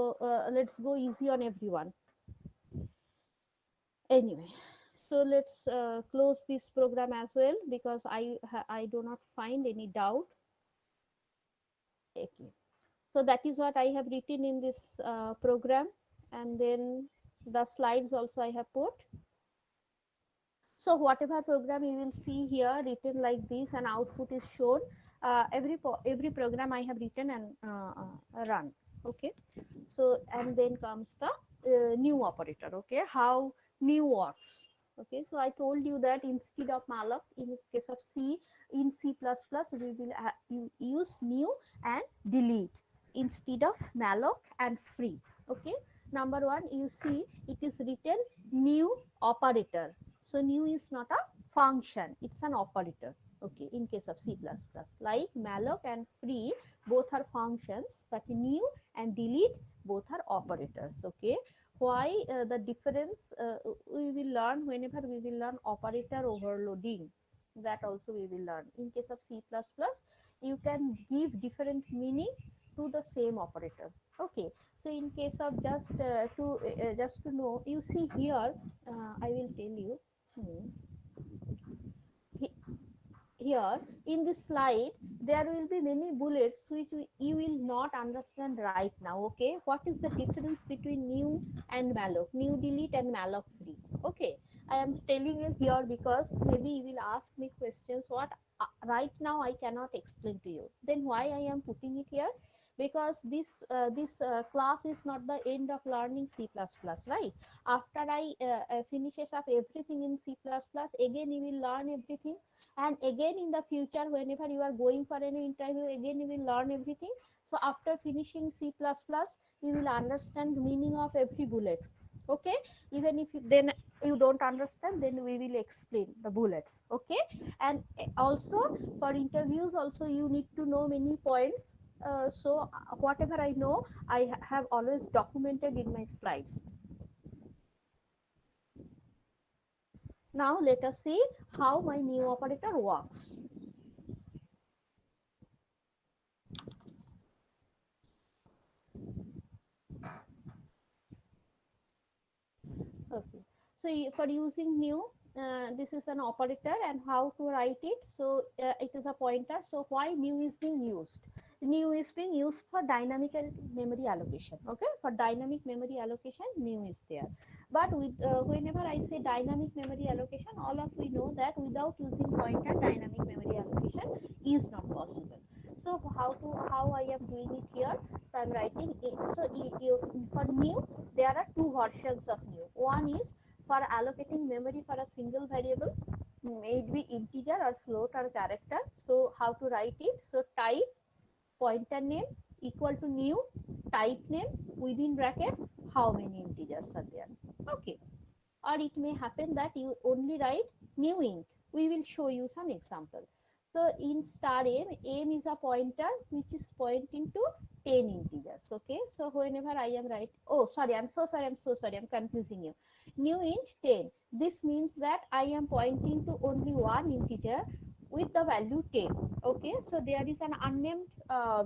let's go easy on everyone. Anyway, so let's close this program as well, because I do not find any doubt. Okay, so that is what I have written in this program, and then the slides also I have put. So whatever program you will see here written like this and output is shown, every program I have written and run. Okay, so and then comes the new operator. Okay, how new works. Okay, so I told you that instead of malloc, in case of C, in C++ we will use new and delete instead of malloc and free. Okay, number 1, you see it is written new operator. So new is not a function, it's an operator. Okay, in case of C++, like malloc and free, both are functions, but new and delete both are operators. Okay, why the difference we will learn whenever we will learn operator overloading. That also we will learn. In case of C++, you can give different meaning to the same operator. Okay, so in case of just to know, you see here, I will tell you. Here in this slide there will be many bullets which you will not understand right now. Okay, what is the difference between new and malloc, new delete and malloc free? Okay, I am telling you here because maybe you will ask me questions what right now I cannot explain to you. Then why I am putting it here? Because this class is not the end of learning C++, right? After I finishes up everything in C++, again you will learn everything, and again in the future whenever you are going for any interview, again you will learn everything. So after finishing C++, you will understand meaning of every bullet. Okay, even if then you don't understand, then we will explain the bullets. Okay, and also for interviews also you need to know many points. So whatever I know, I have always documented in my slides. Now let us see how my new operator works. Okay, so for using new, this is an operator, and how to write it. So it is a pointer. So why new is being used? New is being used for dynamic memory allocation. Okay, for dynamic memory allocation, new is there. But with whenever I say dynamic memory allocation, all of we know that without using pointer, dynamic memory allocation is not possible. So how I am doing it here? So I'm writing it. So for new, there are two versions of new. One is for allocating memory for a single variable, may it be integer or float or character. So how to write it? So type pointer name equal to new, type name within bracket how many integers are there. Okay, or it may happen that you only write new int. We will show you some examples. So in star m is a pointer which is pointing to 10 integers. Okay, so whenever I am writing, oh sorry, I'm so sorry, I'm confusing you. New int 10, this means that I am pointing to only one integer with the value 10. Okay, so there is an unnamed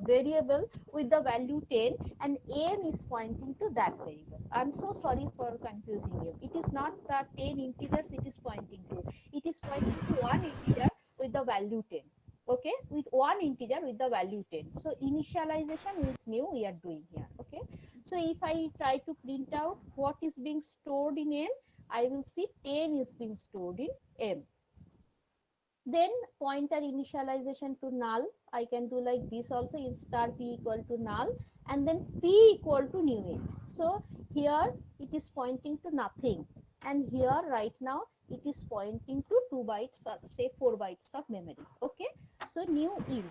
variable with the value 10, and m is pointing to that variable. I'm so sorry for confusing you. It is not the 10 integers it is pointing to. It is pointing to one integer with the value 10. Okay, with one integer with the value 10. So initialization with new we are doing here. Okay, so if I try to print out what is being stored in m, I will see 10 is being stored in m. Then pointer initialization to null, I can do like this also, in star p equal to null, and then p equal to new int. So here it is pointing to nothing, and here right now it is pointing to 2 bytes or say 4 bytes of memory. Okay, so new int.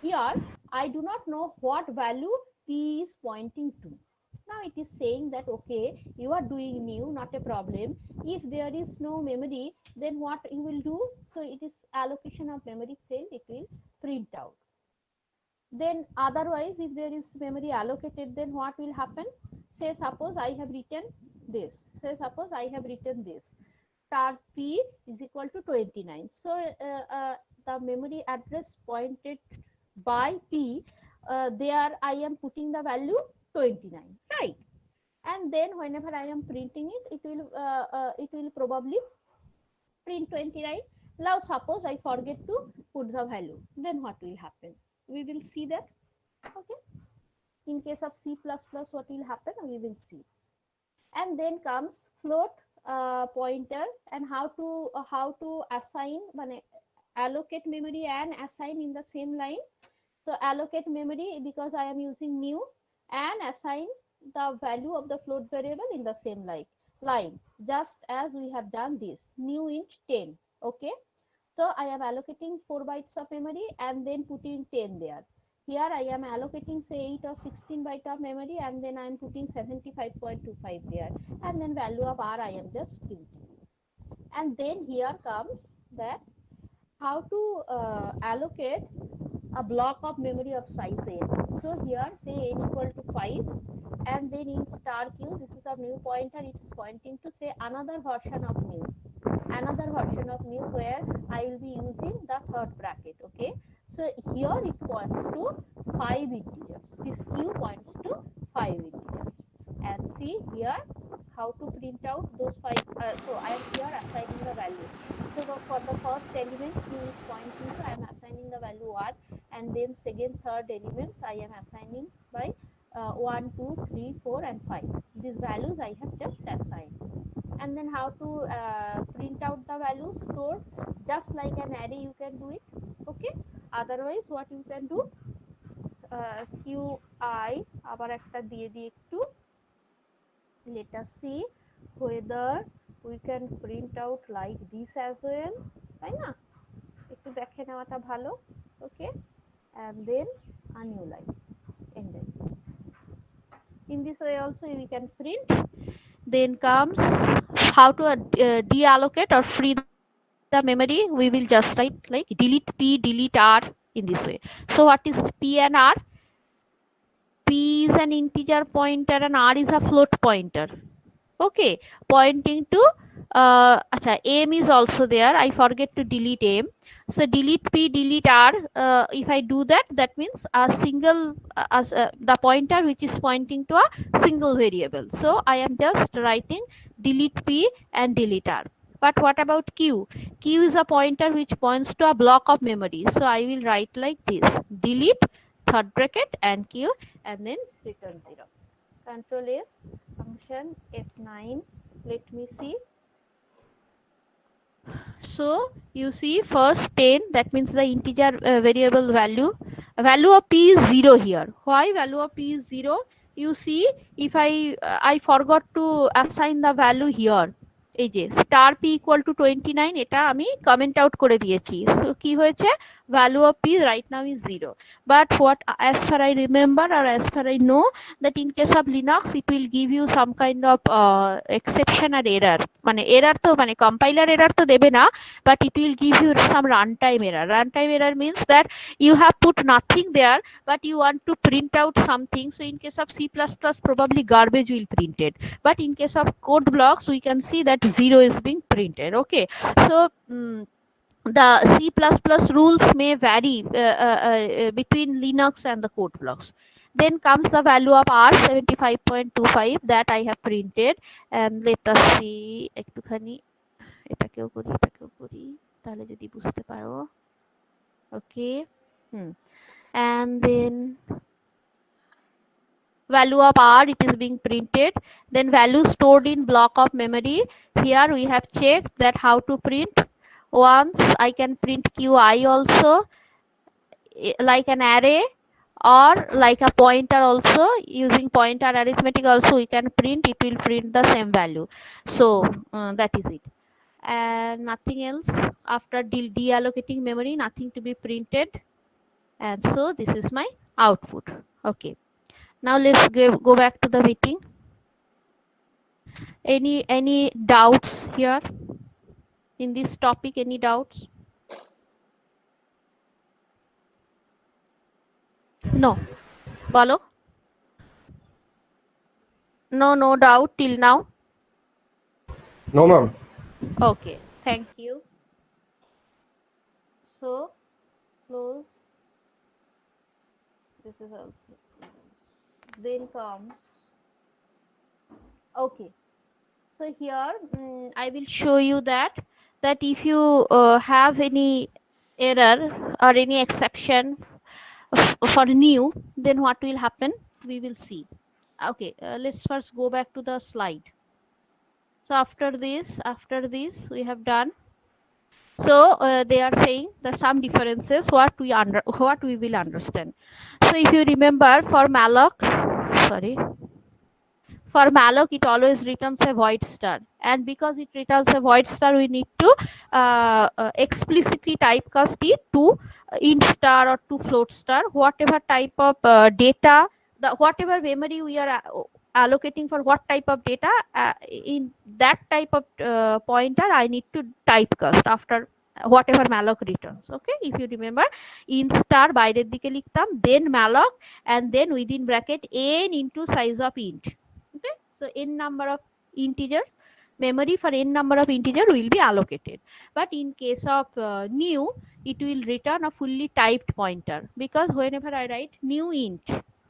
Here I do not know what value p is pointing to. Now it is saying that okay, you are doing new, not a problem. If there is no memory, then what you will do? So it is allocation of memory failed, it will print out. Then otherwise, if there is memory allocated, then what will happen? Say suppose I have written this. Say suppose I have written this. Star p is equal to 29. So the memory address pointed by p, there I am putting the value 29, right? And then whenever I am printing it, it will probably print 29. Now suppose I forget to put the value, then what will happen? We will see that. Okay, in case of C++, what will happen? We will see. And then comes float pointer, and how to assign, allocate memory and assign in the same line. So allocate memory, because I am using new, and assign the value of the float variable in the same line, just as we have done this new int 10. Okay, so I am allocating 4 bytes of memory and then putting 10 there. Here I am allocating say 8 or 16 byte of memory, and then I am putting 75.25 there, and then value of r I am just printing. And then here comes that how to allocate a block of memory of size n. So here say n equal to 5, and then in star q, this is a new pointer, it is pointing to say another version of new, where I will be using the third bracket. Okay, so here it points to 5 integers. This q points to 5 integers, and see here how to print out those 5. So I am here assigning the value. So for the first element q is pointing to, I am assigning the value 1, and then second, third elements I am assigning by 1, 2, 3, 4, and 5. These values I have just assigned. and then how to print out the value, store, just like an array you can do it. Okay, otherwise what you can do, qi আবার একটা দিয়ে দিই একটু, let us see whether we can print out like this as well, তাই না? একটু দেখে নেওয়াটা ভালো। Okay, and then a new line, and then in this way also we can print. Then comes how to deallocate or free the memory. We will just write like delete p, delete r in this way. So what is p and r? P is an integer pointer and r is a float pointer. Okay, pointing to m is also there. I forget to delete m. So delete p, delete r. If I do that, that means a single the pointer which is pointing to a single variable. So I am just writing delete p and delete r. But what about q? Q is a pointer which points to a block of memory. So I will write like this: delete third bracket and q, and then return 0. Control S, function F9. Let me see. So you see first 10, that means the integer variable value of p is 0 here. Why value of p is 0? You see, if I forgot to assign the value here, এই যে star p equal to 29, এটা আমি comment out করে দিয়েছি। So কি হয়েছে, value of p right now is 0. But what as far I remember or as far I know, that in case of Linux it will give you some kind of exception or error, মানে error তো মানে compiler error তো দেবে না, but it will give you some runtime error. Runtime error means that you have put nothing there but you want to print out something. So in case of C++, probably garbage will printed, but in case of code blocks we can see that 0 is being printed. Okay, so the C++ rules may vary between Linux and the code blocks. Then comes the value of R 75.25 that I have printed, and let us see একটুখানি এটাকেও করি তাহলে যদি বুঝতে পারো। Okay, and then value of R, it is being printed. Then value stored in block of memory. Here we have checked that how to print. Once I can print qi also like an array, or like a pointer also, using pointer arithmetic also we can print, it will print the same value. So that is it, and nothing else. After deallocating memory, nothing to be printed, and so this is my output. Okay, now let's go back to the meeting. Any doubts here in this topic? Any doubts? No, bolo. No doubt till now. No, ma'am. Okay, thank you. So close. This is also. Then comes. Okay, so here I will show you that if you have any error or any exception for new, then what will happen, we will see. Okay, let's first go back to the slide. So after this we have done. So they are saying that some differences what we will understand. So if you remember, for malloc it always returns a void star, and because it returns a void star, we need to explicitly typecast it to int star or to float star, whatever type of data, whatever memory we are allocating for what type of data, in that type of pointer I need to typecast after whatever malloc returns. Okay, if you remember, int star বাইরের দিকে লিখতাম, then malloc, and then within bracket n into size of int. Okay, so n number of integers, memory for n number of integer will be allocated. But in case of new, it will return a fully typed pointer, because whenever I write new int,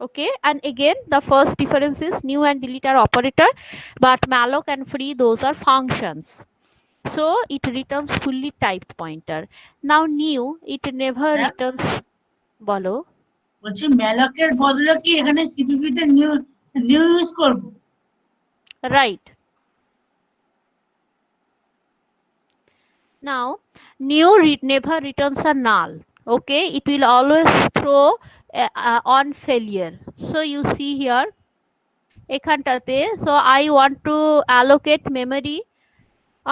okay, and again the first difference is new and delete are operator, but malloc and free, those are functions. So it returns fully typed pointer. Now new, it never returns. বলো, বলছি ম্যালকের বদলে কি এখানে CPP তে new use করব? right, Now, never returns a null. Okay, it will always throw on failure. So you see here, এখানটাতে, so I want to allocate memory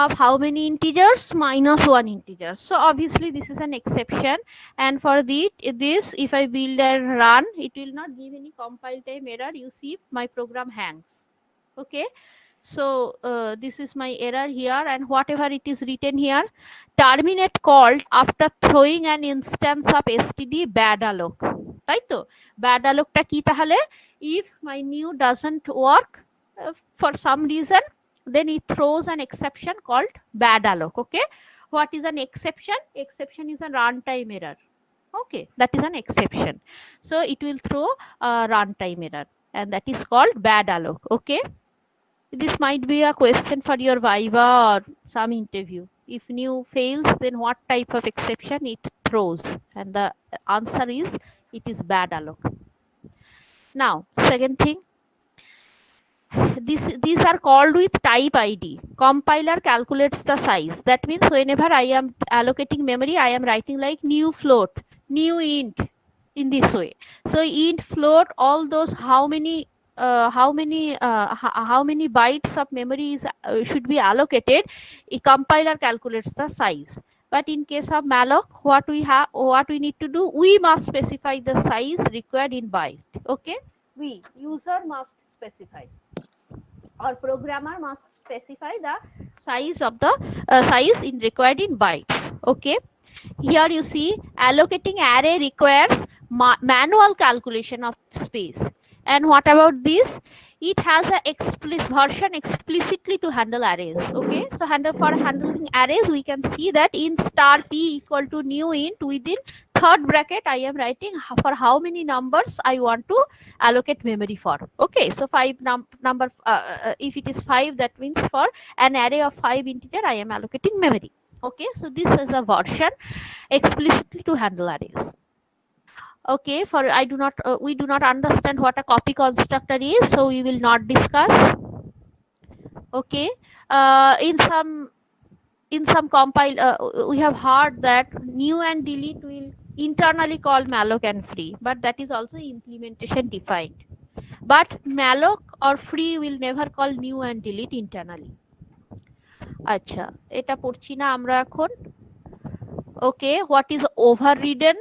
of how many integers? -1 integer. So obviously this is an exception, and for this if I build and run, it will not give any compile time error. You see my program hangs. Okay, so this is my error here, and whatever it is written here, terminate called after throwing an instance of std bad alloc. তাই তো bad alloc টা কি তাহলে? If my new doesn't work for some reason, then it throws an exception called bad alloc. Okay, what is an exception? Exception is a runtime error. Okay, that is an exception. So it will throw a runtime error, and that is called bad alloc. Okay, this might be a question for your viva or some interview. If new fails, then what type of exception it throws? And the answer is it is bad alloc. Now, second thing, these are called with type id. Compiler calculates the size. That means whenever I am allocating memory, I am writing like new float, new int, in this way. So int, float, all those how many bytes of memory is should be allocated, a compiler calculates the size. But in case of malloc, what we need to do, we must specify the size required in bytes. Okay, user must specify, or programmer must specify the size of the size in required in bytes. Okay, here you see allocating array requires manual calculation of space. And what about this? It has a version explicitly to handle arrays. Okay, so for handling arrays, we can see that in star t equal to new int, within third bracket I am writing for how many numbers I want to allocate memory for. Okay, so number if it is 5, that means for an array of 5 integer I am allocating memory. Okay, so this is a version explicitly to handle arrays. Okay, for we do not understand what a copy constructor is, so we will not discuss. Okay, in some compile we have heard that new and delete will internally call malloc and free, but that is also implementation defined. But malloc or free will never call new and delete internally. আচ্ছা, এটা পড়ছি না আমরা এখন। Okay, what is overridden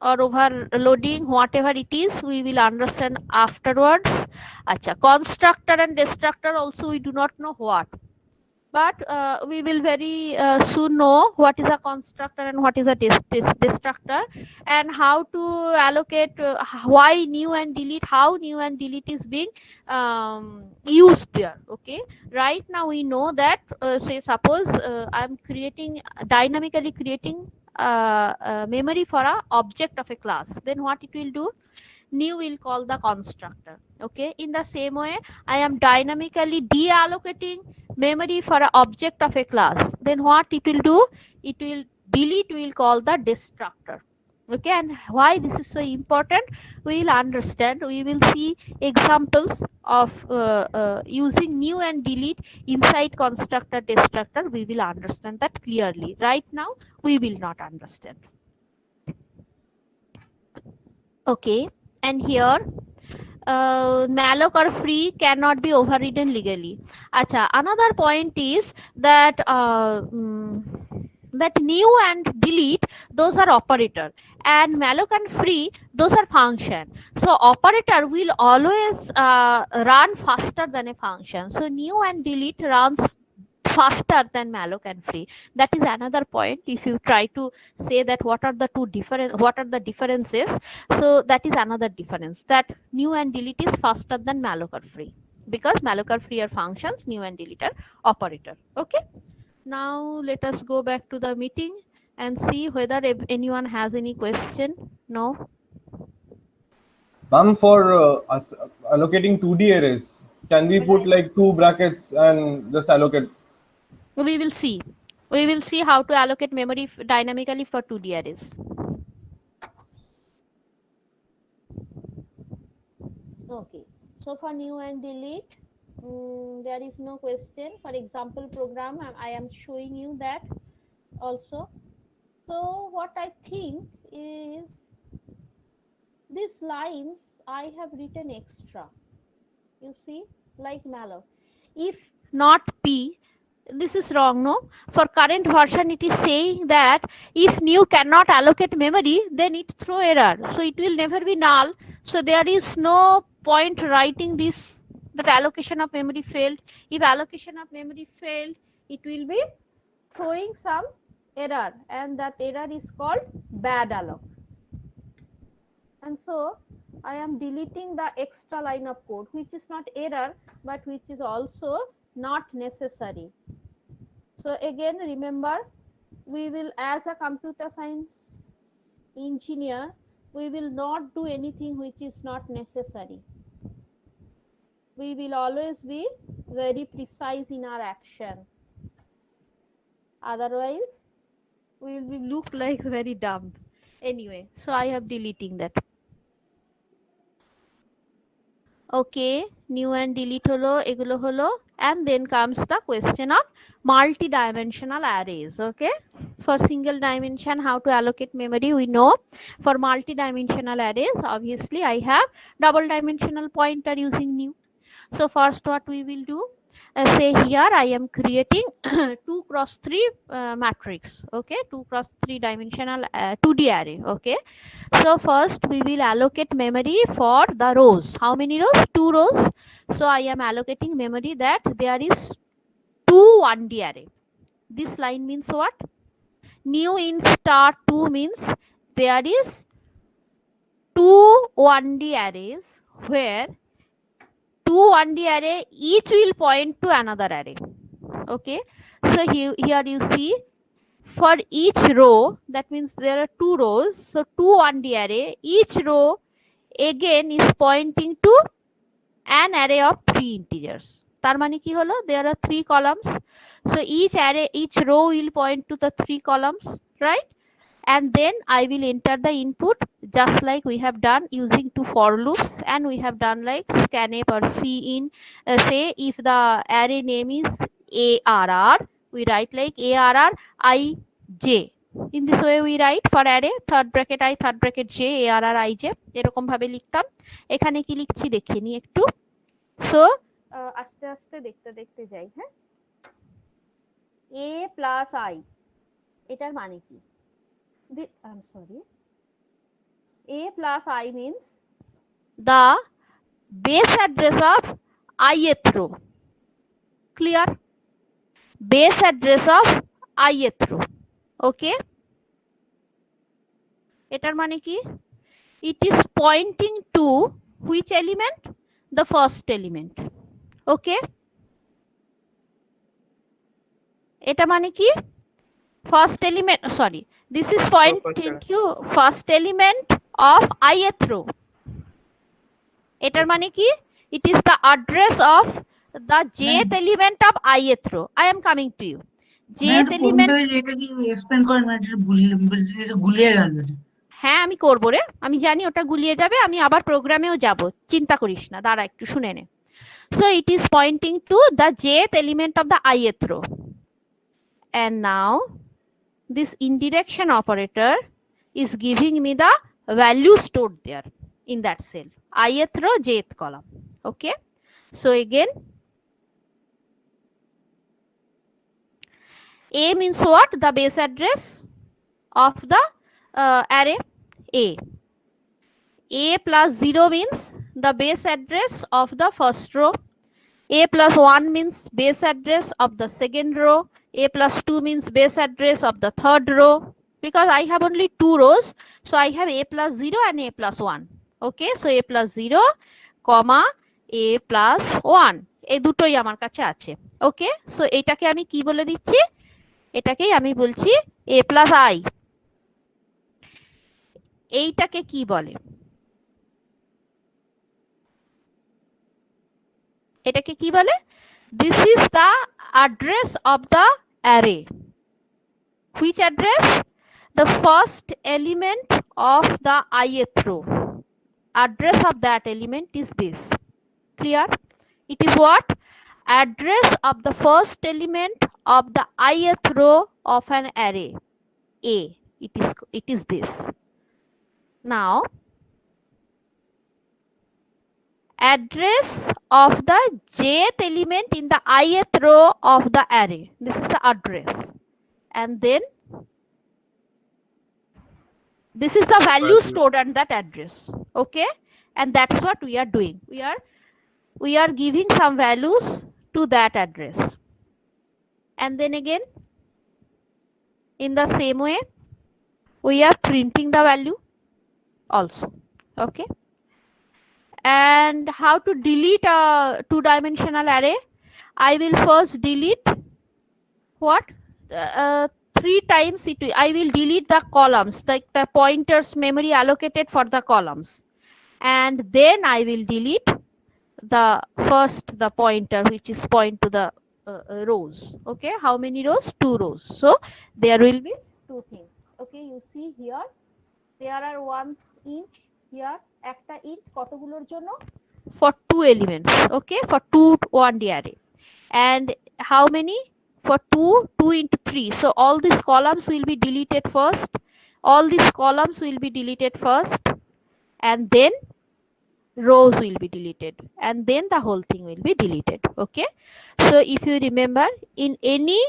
or overloading, whatever it is, we will understand afterwards. Acha, constructor and destructor also we do not know what, but we will very soon know what is a constructor and what is a destructor, and how to allocate why new and delete, how new and delete is being used there. Okay, right now we know that say suppose I'm dynamically creating memory for a object of a class, then what it will do? New will call the constructor. Okay, in the same way I am dynamically deallocating memory for an object of a class, then what it will do? It will delete will call the destructor. Okay, and why this is so important, we will understand. We will see examples of using new and delete inside constructor destructor. We will understand that clearly. Right now we will not understand. Okay, and here malloc or free cannot be overridden legally. Acha, another point is that that new and delete, those are operator, and malloc and free, those are function. So operator will always run faster than a function. So new and delete runs faster than malloc and free. That is another point. If you try to say that what are the differences, so that is another difference, that new and delete is faster than malloc or free, because malloc or free are functions, new and delete are operator. Okay, now let us go back to the meeting and see whether anyone has any question. No? Ma'am, for us allocating 2D arrays, can we put like 2 brackets and just allocate? We will see how to allocate memory dynamically for 2D arrays. Okay, so for new and delete, there is no question. For example program, I am showing you that also. So what I think is these lines I have written extra. You see, like malloc. If not P, this is wrong, no? For current version, it is saying that if new cannot allocate memory, then it throw error. So it will never be null. So there is no point writing this, that allocation of memory failed. If allocation of memory failed, it will be throwing some error, and that error is called bad alloc. And so I am deleting the extra line of code, which is not error, but which is also not necessary. So again, remember, we will, as a computer science engineer, we will not do anything which is not necessary. We will always be very precise in our action. Otherwise, we will look like very dumb. Anyway, so I have deleting that. Okay, new and delete holo, egulo holo, and then comes the question of multi-dimensional arrays. Okay, for single dimension, how to allocate memory, we know. For multi-dimensional arrays, obviously I have double dimensional pointer using new. So first what we will do, say here I am creating 2 cross 3 matrix. Okay, 2 cross 3 dimensional 2D array. Okay, so first we will allocate memory for the rows. How many rows? 2 rows. So I am allocating memory that there is 2 1D array. This line means what? New in star 2 means there is 2 1D arrays where 2 1D array each will point to another array. Okay, so here you see, for each row, that means there are 2 rows, so 2 1D array, each row again is pointing to an array of 3 integers. Tar mane ki holo, there are 3 columns, so each row will point to the 3 columns, right? And then I will enter the input just like we have done using 2 for loops, and we have done like scanf or cin. Say if the array name is ARR, we write like ARR IJ. In this way we write for array, third bracket I, third bracket J, ARR IJ, এরকম ভাবে লিখতাম। এখানে কি লিখছি দেখে নি একটু। So আস্তে আস্তে দেখতে দেখতে যাই। হ্যাঁ, A plus I, এটার মানে কি? I'm sorry, A plus I means the base address of ith row. Clear? Base address of ith row. Okay, etar mane ki? It is pointing to which element? The first element. Okay, eta mane ki? First element, sorry, this is pointing to first element of ith row. Etar mane ki? It is the address of the jth element of ith row. I am coming to you. Jth element, এটা কি explain করেন না, এটা গুলিয়ে গেল। হ্যাঁ আমি করবো রে, আমি জানি ওটা গুলিয়ে যাবে, আমি আবার প্রোগ্রামেও যাব, চিন্তা করিস না, দাঁড়া একটু শুনে নে। So it is pointing to the jth element of the ith row, and now this indirection operator is giving me the value stored there in that cell, ith row, jth column. Okay, so again, A means what? The base address of the array A. A plus 0 means the base address of the first row. A plus 1 means base address of the second row. A plus 2 means base address of the third row. Because I have only 2 rows, so I have A plus 0 and A plus 1. Okay, so A plus 0, comma A plus 1. এই দুটোই আমার কাছে আছে। ওকে, so এটাকে আমি কি বলে দিচ্ছি? এটাকেই আমি বলছি A plus I. এইটাকে কি বলে? এটাকে কি বলে? This is the address of the array. Which address? The first element of the ith row. Address of that element is this. Clear? It is what? Address of the first element of the ith row of an array A. It is this. Now address of the jth element in the ith row of the array. This is the address. And then this is the value stored at that address. Okay, and that's what we are doing. We are giving some values to that address, and then again in the same way we are printing the value also. Okay, and how to delete a two-dimensional array? I will first delete what 3 times it. I will delete the columns, like the pointers memory allocated for the columns, and then I will delete the pointer which is point to the rows. Okay, how many rows? 2 rows. So there will be 2 things. Okay, you see here there are ones each here. একটা int কতগুলোর জন্য? For 2 elements. Okay, for 2 1D array. And how many? For 2 into 3. So all these columns will be deleted first. All these columns will be deleted first, and then rows will be deleted, and then the whole thing will be deleted. Okay, so if you remember, in any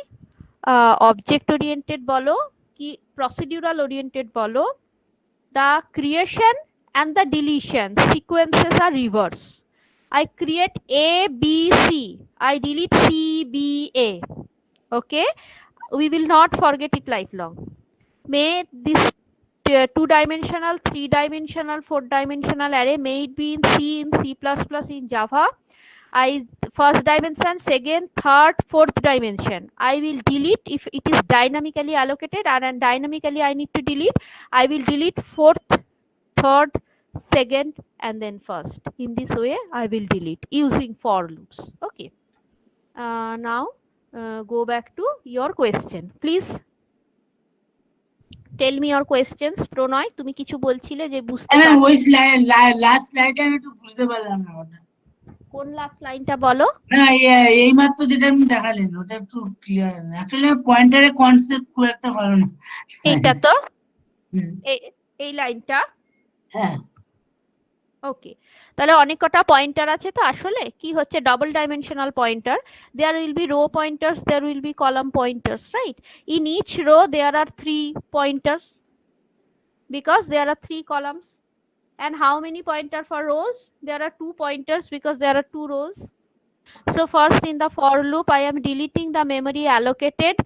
object oriented bolo ki procedural oriented bolo, the creation and the deletion sequences are reverse. I create A, B, C. I delete C, B, A. Okay, we will not forget it lifelong. May this 2-dimensional, 3-dimensional, 4-dimensional array, may it be in C, in C++, in Java. First dimension, second, third, fourth dimension, I will delete if it is dynamically allocated, and dynamically I need to delete. I will delete fourth, third, second, and then first. In this way I will delete using for loops. Okay, now go back to your question, please. Tell me your questions. প্রণয়, তুমি কিছু বলছিলে যে বুঝতে আমি পারছো? ওই last লাইনটা আমি একটু বুঝতে পারলাম না ওটা। কোন লাস্ট লাইনটা বলো? না এই মাত্র যেটা আপনি দেখালেন ওটা একটু ক্লিয়ার না। অ্যাকচুয়ালি পয়েন্টারের কনসেপ্ট খুব একটা ভালো না। এইটা তো হুম, এই লাইনটা। হ্যাঁ ওকে, তাহলে অনেক কটা পয়েন্টার আছে তো। আসলে কি হচ্ছে, double dimensional pointer, there will be row pointers, there will be column pointers, right? In each row there are 3 pointers because there are 3 columns. And how many pointer for rows? There are 2 pointers because there are 2 rows. So first in the for loop I am deleting the memory allocated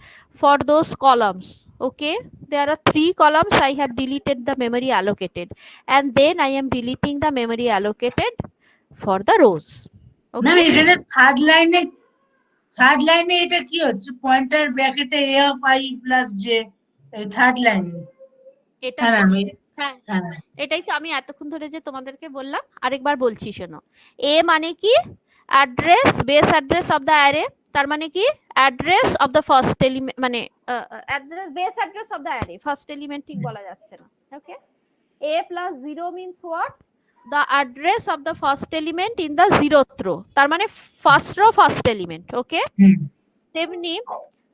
for those columns. Okay, there are 3 columns, I have deleted the memory allocated, and then I am deleting the memory allocated for the rows. Ma'am Okay, এখানে third লাইনে এটা কি হচ্ছে? Pointer ব্র্যাকেটে a of I plus j, এই third লাইনে। এটা হ্যাঁ তো ম্যাম হ্যাঁ, হ্যাঁ এটাই তো আমি এতক্ষণ ধরে যে তোমাদেরকে বললাম, আরেকবার বলছি শোনো। a মানে কি? Address, base address of the array. তার মানে কি? Address of the first element, মানে address, base address of the array, first element ঠিক বলা যাচ্ছে না। ওকে, a plus 0 means what? The address of the first element in the 0th row, তার মানে ফার্স্ট রো ফার্স্ট এলিমেন্ট। ওকে, তেমনি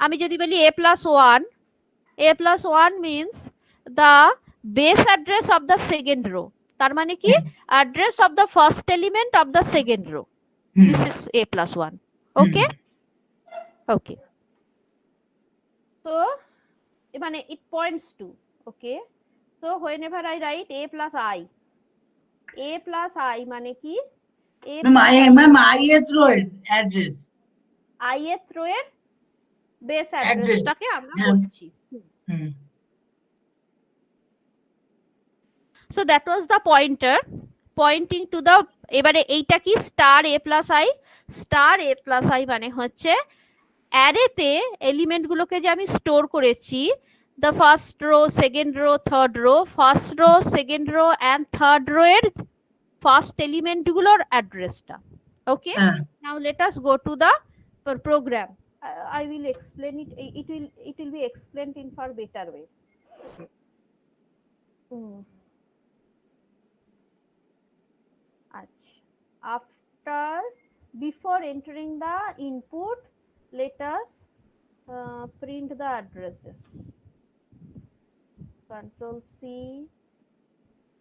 আমি যদি বলি a plus 1, a plus 1 means the base address of the second row, তার মানে কি? address of the first element of the second row. This is a plus 1. Okay, okay, so মানে it points to. Okay, so whenever I write a plus I, a plus I মানে কি? a ma'am ith row এর address, ith row এর base অ্যাড্রেসটাকে আমরা বলছি। হুম So that was the pointer pointing to the, এবারে এইটা কি? Star a plus I, star a plus I মানে হচ্ছে অ্যারেতে এলিমেন্ট গুলোকে যে আমি স্টোর করেছি, the first row, second row, third row, first row, second row and third row এর ফার্স্ট এলিমেন্ট গুলোর অ্যাড্রেসটা। ওকে, now let us go to the program. I will explain it. It will be explained in far better way. After, before entering the input, let us print the addresses. Control C,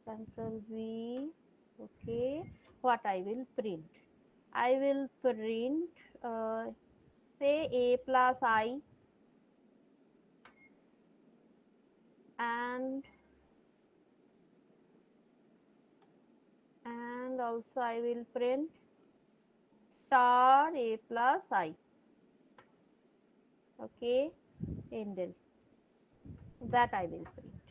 Control V. Okay, what I will print? I will print say A plus I and also I will print star A plus I. Okay, ended. That I will print.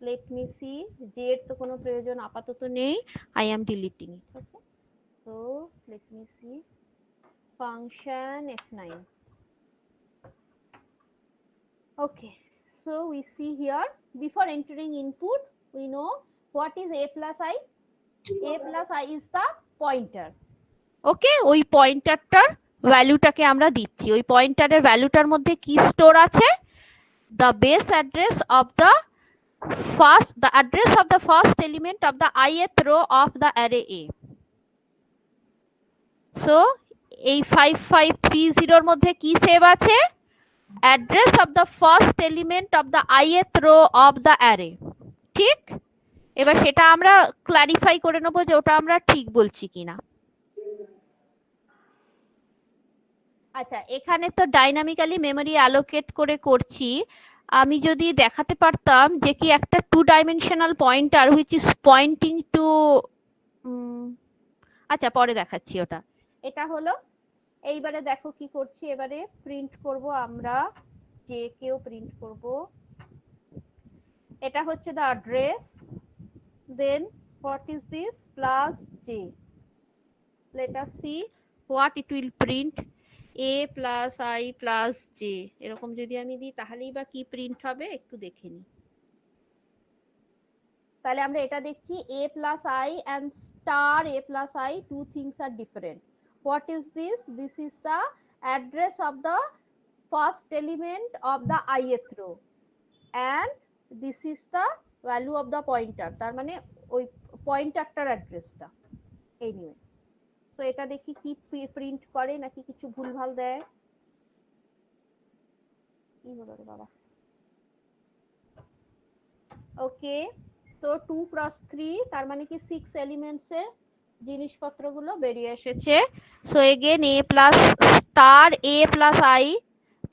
Let me see. J এর তো কোনো প্রয়োজন আপাতত নেই. I am deleting it. Okay. So let me see. Function F9. Okay. So we see here before entering input we know what is A plus I. A plus I is the pointer. ওকে, ওই পয়েন্টারটার ভ্যালুটাকে আমরা দিচ্ছি। ওই পয়েন্টারের ভ্যালুটার মধ্যে কি store আছে? the base address of the address of the first element of the ith row of the array A. So এই 5530 এর মধ্যে কি সেভ আছে? address of the first element of the ith row of the array. ঠিক, এবার সেটা আমরা clarify করে নেব যে ওটা আমরা ঠিক বলছি কিনা। আচ্ছা, এখানে তো ডাইনামিক্যালি মেমরি অ্যালোকেট করে করছি। আমি যদি দেখাতে পারতাম যে কি একটা 2 dimensional pointer which is pointing to, আচ্ছা পরে দেখাচ্ছি ওটা। এটা হলো, এইবারে দেখো কি করছি, এবারে প্রিন্ট করব আমরা, যে কেউ প্রিন্ট করব। এটা হচ্ছে the address, then what is this, plus j. Let us see what it will print. A plus I plus j, এরকম যদি আমি দিই তাহলেই বা কি প্রিন্ট হবে একটু দেখে নিই। তাহলে আমরা এটা দেখছি A plus I and star A plus I, two things are different. What is this? This is the address of the first element of the ith row and this is the value of the pointer, তার মানে ওই পয়েন্টারটার অ্যাড্রেসটা। Anyway, তো এটা দেখি কি print করে নাকি কিছু ভুলভাল দেয়। কি হলো রে বাবা। ওকে, তো 2 × 3 তার মানে কি 6 এলিমেন্টস এর জিনিসপত্রগুলো বেরিয়ে এসেছে। So again A plus star A plus I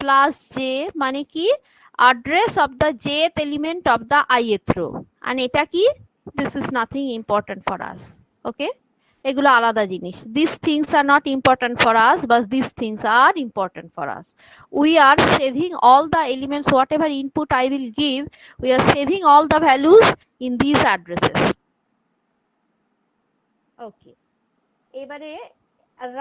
plus J মানে কি address of the jth element of the ith row, and এটা কি, this is nothing important for us. Okay, এগুলো আলাদা জিনিস। These things are not important for us, but these things are important for us. We are saving all the elements, whatever input I will give, we are saving all the values in these addresses. Okay, এবারে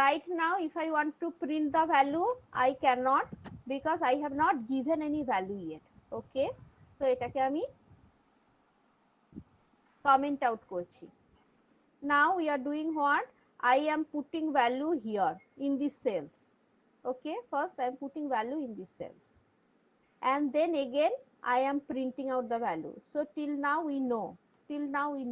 right now if I want to print the value I cannot because I have not given any value yet. Okay, so এটাকে আমি comment out করছি। Now we are doing what? I am putting value here in these cells. Okay, first I am putting value in these cells and then again I am printing out the value. So till now we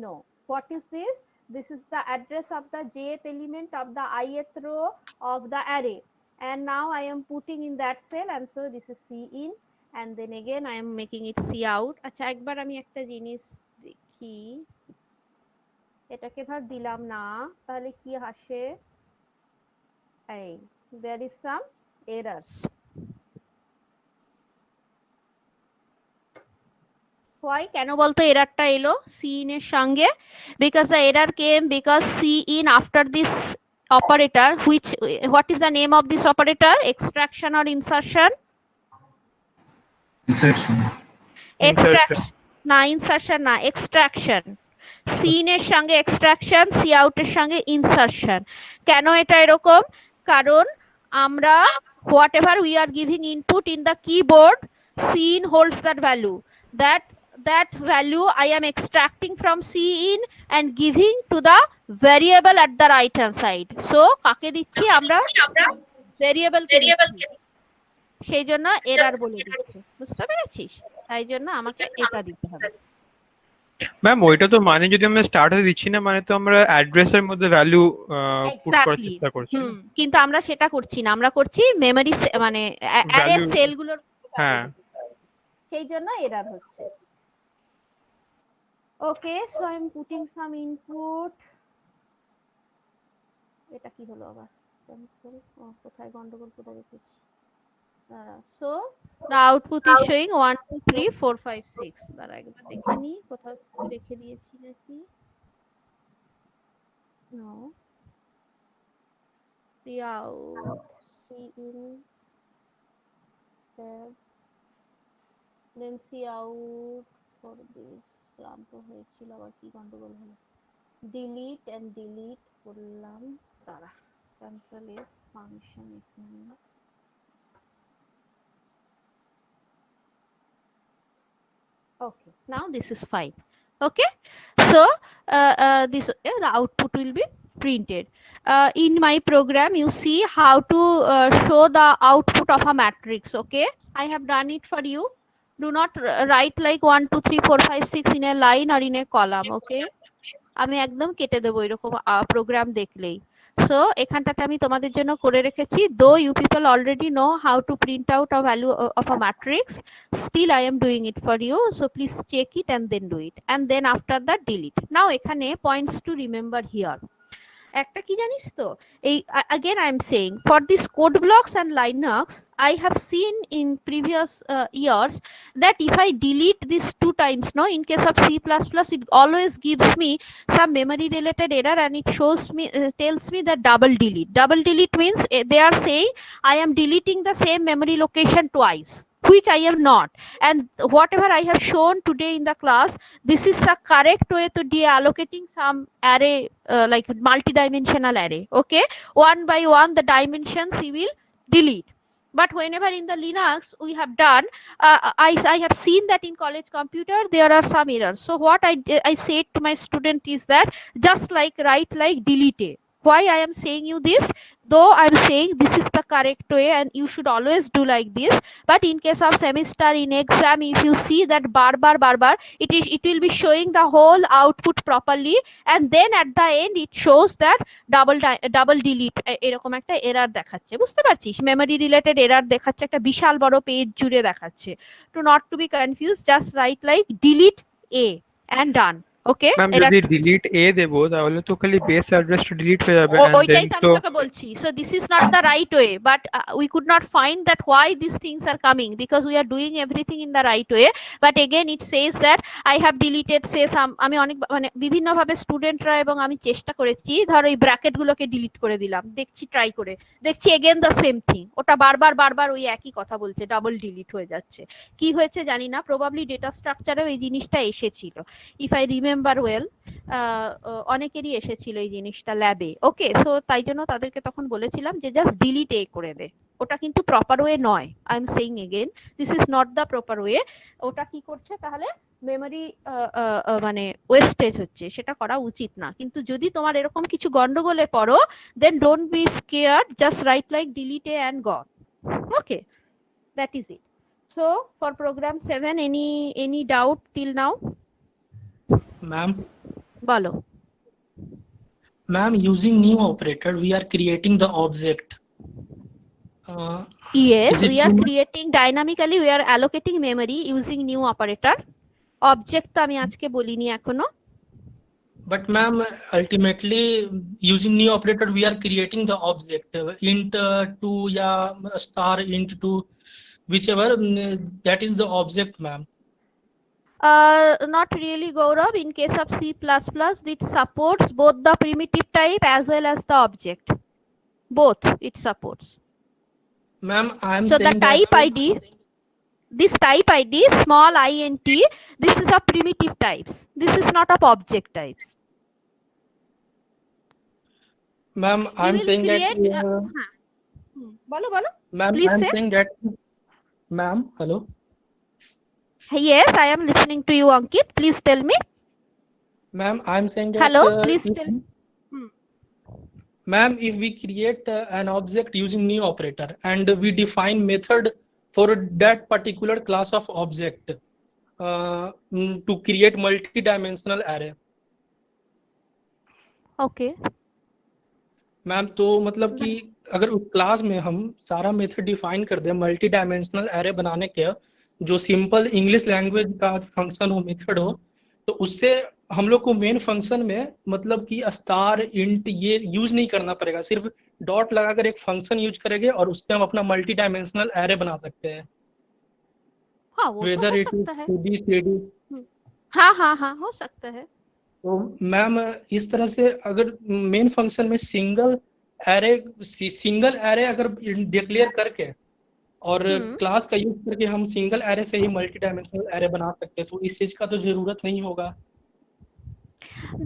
know what is this. This is the address of the jth element of the ith row of the array, and now I am putting in that cell, and so this is C in, and then again I am making it C out. আচ্ছা, একবার আমি একটা জিনিস দেখি, এটাকে ধর দিলাম না, তাহলে কি আসে? এই there is some errors. Why? কেন বলতো এররটা এলো Cin এর সঙ্গে? Because the error came because Cin after this operator, which what is the name of this operator? Extraction or insertion? Insertion. Extraction না, insertion না, extraction. Cin এর সঙ্গে extraction, C out এর সঙ্গে insertion. কেন এটা এরকম? কারণ আমরা whatever we are giving input in the keyboard, Cin holds that value. That value I am extracting from Cin and giving to the variable at the right hand side. So কাকে দিচ্ছি আমরা? Variable কে দিচ্ছি, সেই জন্য error বলে দিচ্ছে। বুঝতে পেরেছিস? তাই জন্য আমাকে এটা দিতে হবে। ম্যাম ওইটা তো মানে যদি আমরা স্টার্টে দিচ্ছি না মানে তো আমরা অ্যাড্রেসের মধ্যে ভ্যালু পুট করার এক্স্যাক্টলি। চেষ্টা করছি না? কিন্তু আমরা সেটা করছি না, আমরা করছি মেমরি মানে অ্যারে Value- সেলগুলোর হ্যাঁ। সেই জন্য এরর হচ্ছে। Okay, so I am putting some input. এটা কি হলো আবার? ক্যান্সেল। ও কোথায় গন্ডগোল করে রেখেছি। So the output is showing 1 2 3 4 5 6। দাঁড়া একবার দেখে নি কোথাও রেখে দিয়েছি নাকি। No. See out, see in, tab, then see out for this. রান্ত হয়েছিল আবার কি গন্ডগোল হলো। delete and delete করলাম। দাঁড়া, cancel is function এখানে। Okay, now this is fine. Okay, so this the output will be printed. In my program you see how to show the output of a matrix. Okay, I have done it for you. Do not write like 1 2 3 4 5 6 in a line or in a column. Okay, আমি একদম কেটে দেবো এরকম programme দেখলেই। So এখানটাতে আমি তোমাদের জন্য করে রেখেছি, though you people already know how to print out a value of a matrix, still I am doing it for you, so please check it and then do it and then after that delete. Now এখানে points to remember here. একটা কি জানিস তো, এই again I am saying for these code blocks and Linux I have seen in previous years that if I delete this 2 times, no, in case of C++ it always gives me some memory related error and it shows me tells me that double delete. Double delete means they are saying I am deleting the same memory location twice, which I am not. And whatever I have shown today in the class, this is the correct way to deallocating some array, like multi-dimensional array. Okay, one by one the dimensions we will delete. But whenever in the Linux we have done, I have seen that in college computer there are some errors. So what I said to my student is that just like write like delete. Why I am saying you this? Though I am saying this is the correct way and you should always do like this, but in case of semester in exam if you see that bar it will be showing the whole output properly and then at the end it shows that double delete এরকম একটা error দেখাচ্ছে, বুঝতে পারছিস? Memory related error দেখাচ্ছে, একটা বিশাল বড় page জুড়ে দেখাচ্ছে। To not to be confuse, just write like delete a and done. Okay, ma'am যদি ডিলিট এ দেবো তাহলে তো খালি বেস অ্যাড্রেসটা ডিলিট হয়ে যাবে and ওইটাই then তো আমি তোকে বলছি। So this is not the right way, but we could not find that why this things are coming because we are doing everything in the right way, but again it says that I have deleted say some. আমি অনেক মানে বিভিন্নভাবে স্টুডেন্টরা এবং আমি চেষ্টা করেছি, ধর ওই ব্র্যাকেট গুলোকে ডিলিট করে দিলাম, দেখছি ট্রাই করে দেখছি এগেন দ্য সেম থিং, ওটা বারবার ওই একই কথা বলছে, ডাবল ডিলিট হয়ে যাচ্ছে। কি হয়েছে জানি না, প্রবাবলি ডেটা স্ট্রাকচারেও এই জিনিসটা এসেছিল, ইফ আই রিমেম্বার ওয়েল। অনেকেরই এসেছিল এই জিনিসটা ল্যাবে। ওকে, সো তাই জন্য তাদেরকে তখন বলেছিলাম যে জাস্ট ডিলিট এ করে দে, ওটা কিন্তু প্রপার ওয়ে নয়। I am saying again this is not the proper way. ওটা কি করছে তাহলে, মেমরি মানে ওয়েস্টেজ হচ্ছে, সেটা করা উচিত না। কিন্তু যদি তোমার এরকম কিছু গন্ডগোলে পড়ো then don't be scared, just write like delete a and go. Okay, that is it. So for program 7 any doubt till now? Ma'am, বলো। ma'am, using new operator, we are creating the object. Yes, Is it we are true? creating dynamically, we are allocating memory using new operator. Object তো আমি আজকে বলিনি এখনো। But ma'am, ultimately using new operator, we are creating the object int 2 या star int 2, whichever that is the object, ma'am. Not really, Gaurav. In case of C++, it supports both the primitive type as well as the object. Both it supports. Ma'am, I am So the saying that type ID, this type ID, small int, this is of primitive types. This is not of object types. ma'am, I am will saying that create, বলো ma'am, please I am say. saying that ma'am, hello. Yes, I am listening to you, Ankit. Please tell me. Ma'am, I am saying that Hello, please if- tell. Ma'am, if we create an object using new operator and we define method for that particular class of object, to create multi-dimensional array. Okay. Ma'am तो मतलब कि अगर उस class में हम सारा method define कर दें मल्टी डायमेंशनल एरे बनाने के, जो सिंपल इंग्लिश लैंग्वेज का फंक्शन हो, मेथड हो, तो उससे हम लोग को मेन फंक्शन में मतलब कि स्टार इंट ये यूज नहीं करना पड़ेगा, सिर्फ डॉट लगाकर एक फंक्शन यूज करेंगे और उससे हम अपना मल्टी डायमेंशनल एरे बना सकते हैं, हाँ वो तो वेदर हो इट इज सकता है। 2D 3D। हाँ हाँ हाँ हो सकता है। तो मैम इस तरह से अगर मेन फंक्शन में सिंगल एरे अगर डिक्लेयर करके और क्लास का यूज करके हम सिंगल एरे से ही मल्टी डायमेंशनल एरे बना सकते हैं, तो इस चीज का तो जरूरत नहीं होगा।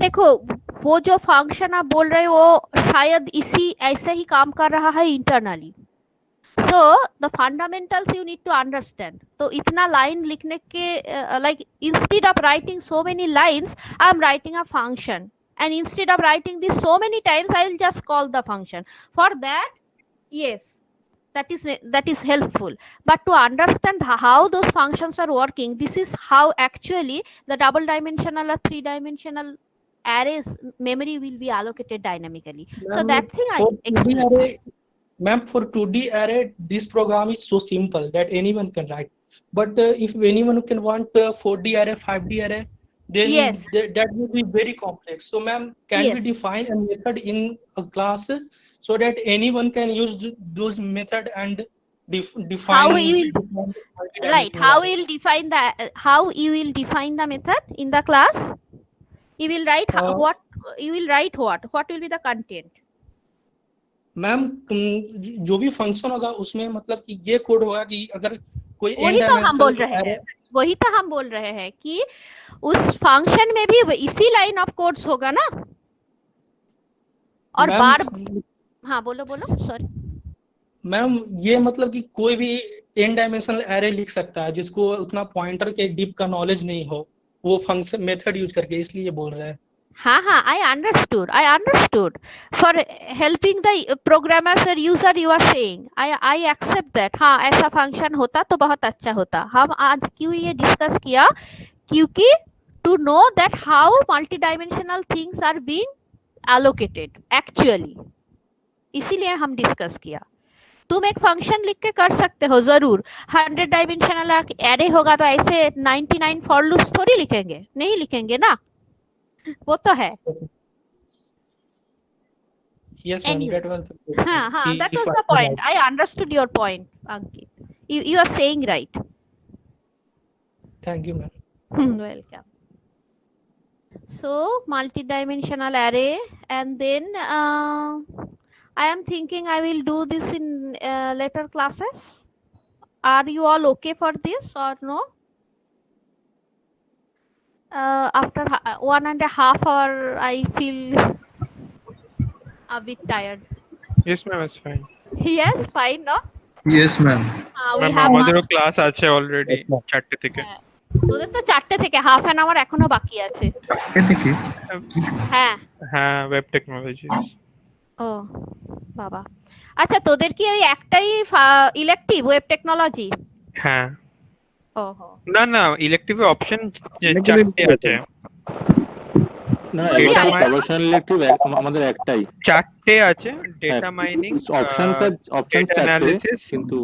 देखो वो जो फंक्शन आप बोल रहे हो वो शायद इसी ऐसे ही काम कर रहा है internally. So the fundamentals you need to understand. तो इतना लाइन लिखने के like instead of writing so many lines, I am writing a function, and instead of writing this so many times, I will just call the function. For that, yes, that is helpful. But to understand how those functions are working, this is how actually the double dimensional or 3-dimensional arrays memory will be allocated dynamically. So that thing I explained. Ma'am, for 2D array, this program is so simple that anyone can write. But if anyone can want 4D array, 5D array, then Yes. that would be very complex. So, ma'am, can we Yes. define a method in a class so that anyone can use those method and define? How you will multi-dimensional right? How array? you will define the how you will define the method in the class? You will write what you will write what? What will be the content? Ma'am जो भी function होगा उसमें मतलब कि ये code होगा कि अगर कोई वही तो हम बोल रहे हैं, वही तो हम बोल रहे हैं कि उस फंक्शन में भी इसी लाइन ऑफ कोड्स होगा ना। और बार हाँ बोलो बोलो सॉरी मैम, ये मतलब कि कोई भी n डायमेंशनल एरे लिख सकता है जिसको उतना पॉइंटर के डीप का नॉलेज नहीं हो, वो फंक्शन मेथड यूज करके, इसलिए बोल रहा है। हाँ हाँ I understood for helping the programmers or user you are saying, I accept that। हाँ ऐसा फंक्शन होता तो बहुत अच्छा होता। हम आज क्यों ये डिस्कस किया, क्योंकि to know that how multidimensional things are being allocated actually, इसीलिए हम डिस्कस किया। तुम एक फंक्शन लिख के कर सकते हो जरूर, 100 डायमेंशनल एरे होगा तो ऐसे 99 फॉर लूप्स थोड़ी लिखेंगे, नहीं लिखेंगे ना, वो तो है। Yes, ma'am, Anyway. that was the हाँ हाँ that was the point. I understood your point, Ankit. You are saying right. Thank you, ma'am. Welcome. So multi-dimensional array, and then I am thinking I will do this in later classes. Are you all okay for this or no? After 1.5 hour, I feel a bit tired. Yes, ma'am, it's fine. Yes, fine, no? Yes, ma'am. We Ma'am, have আমাদেরও class আছে already 4টে থেকে। তোদের তো 4টে থেকে half an hour এখনো বাকি আছে। থেকে হ্যাঁ হ্যাঁ, ওয়েব টেকনোলজিস। ও বাবা, আচ্ছা তোদের কি ওই একটাই ইলেকটিভ ওয়েব টেকনোলজি? হ্যাঁ। ওহো না না, ইলেকটিভে অপশন 4টে আছে। না, প্রফেশনাল ইলেকটিভ আমাদের একটাই। 4টে আছে, ডেটা মাইনিং, অপশনস অ্যানালিসিস, কিন্তু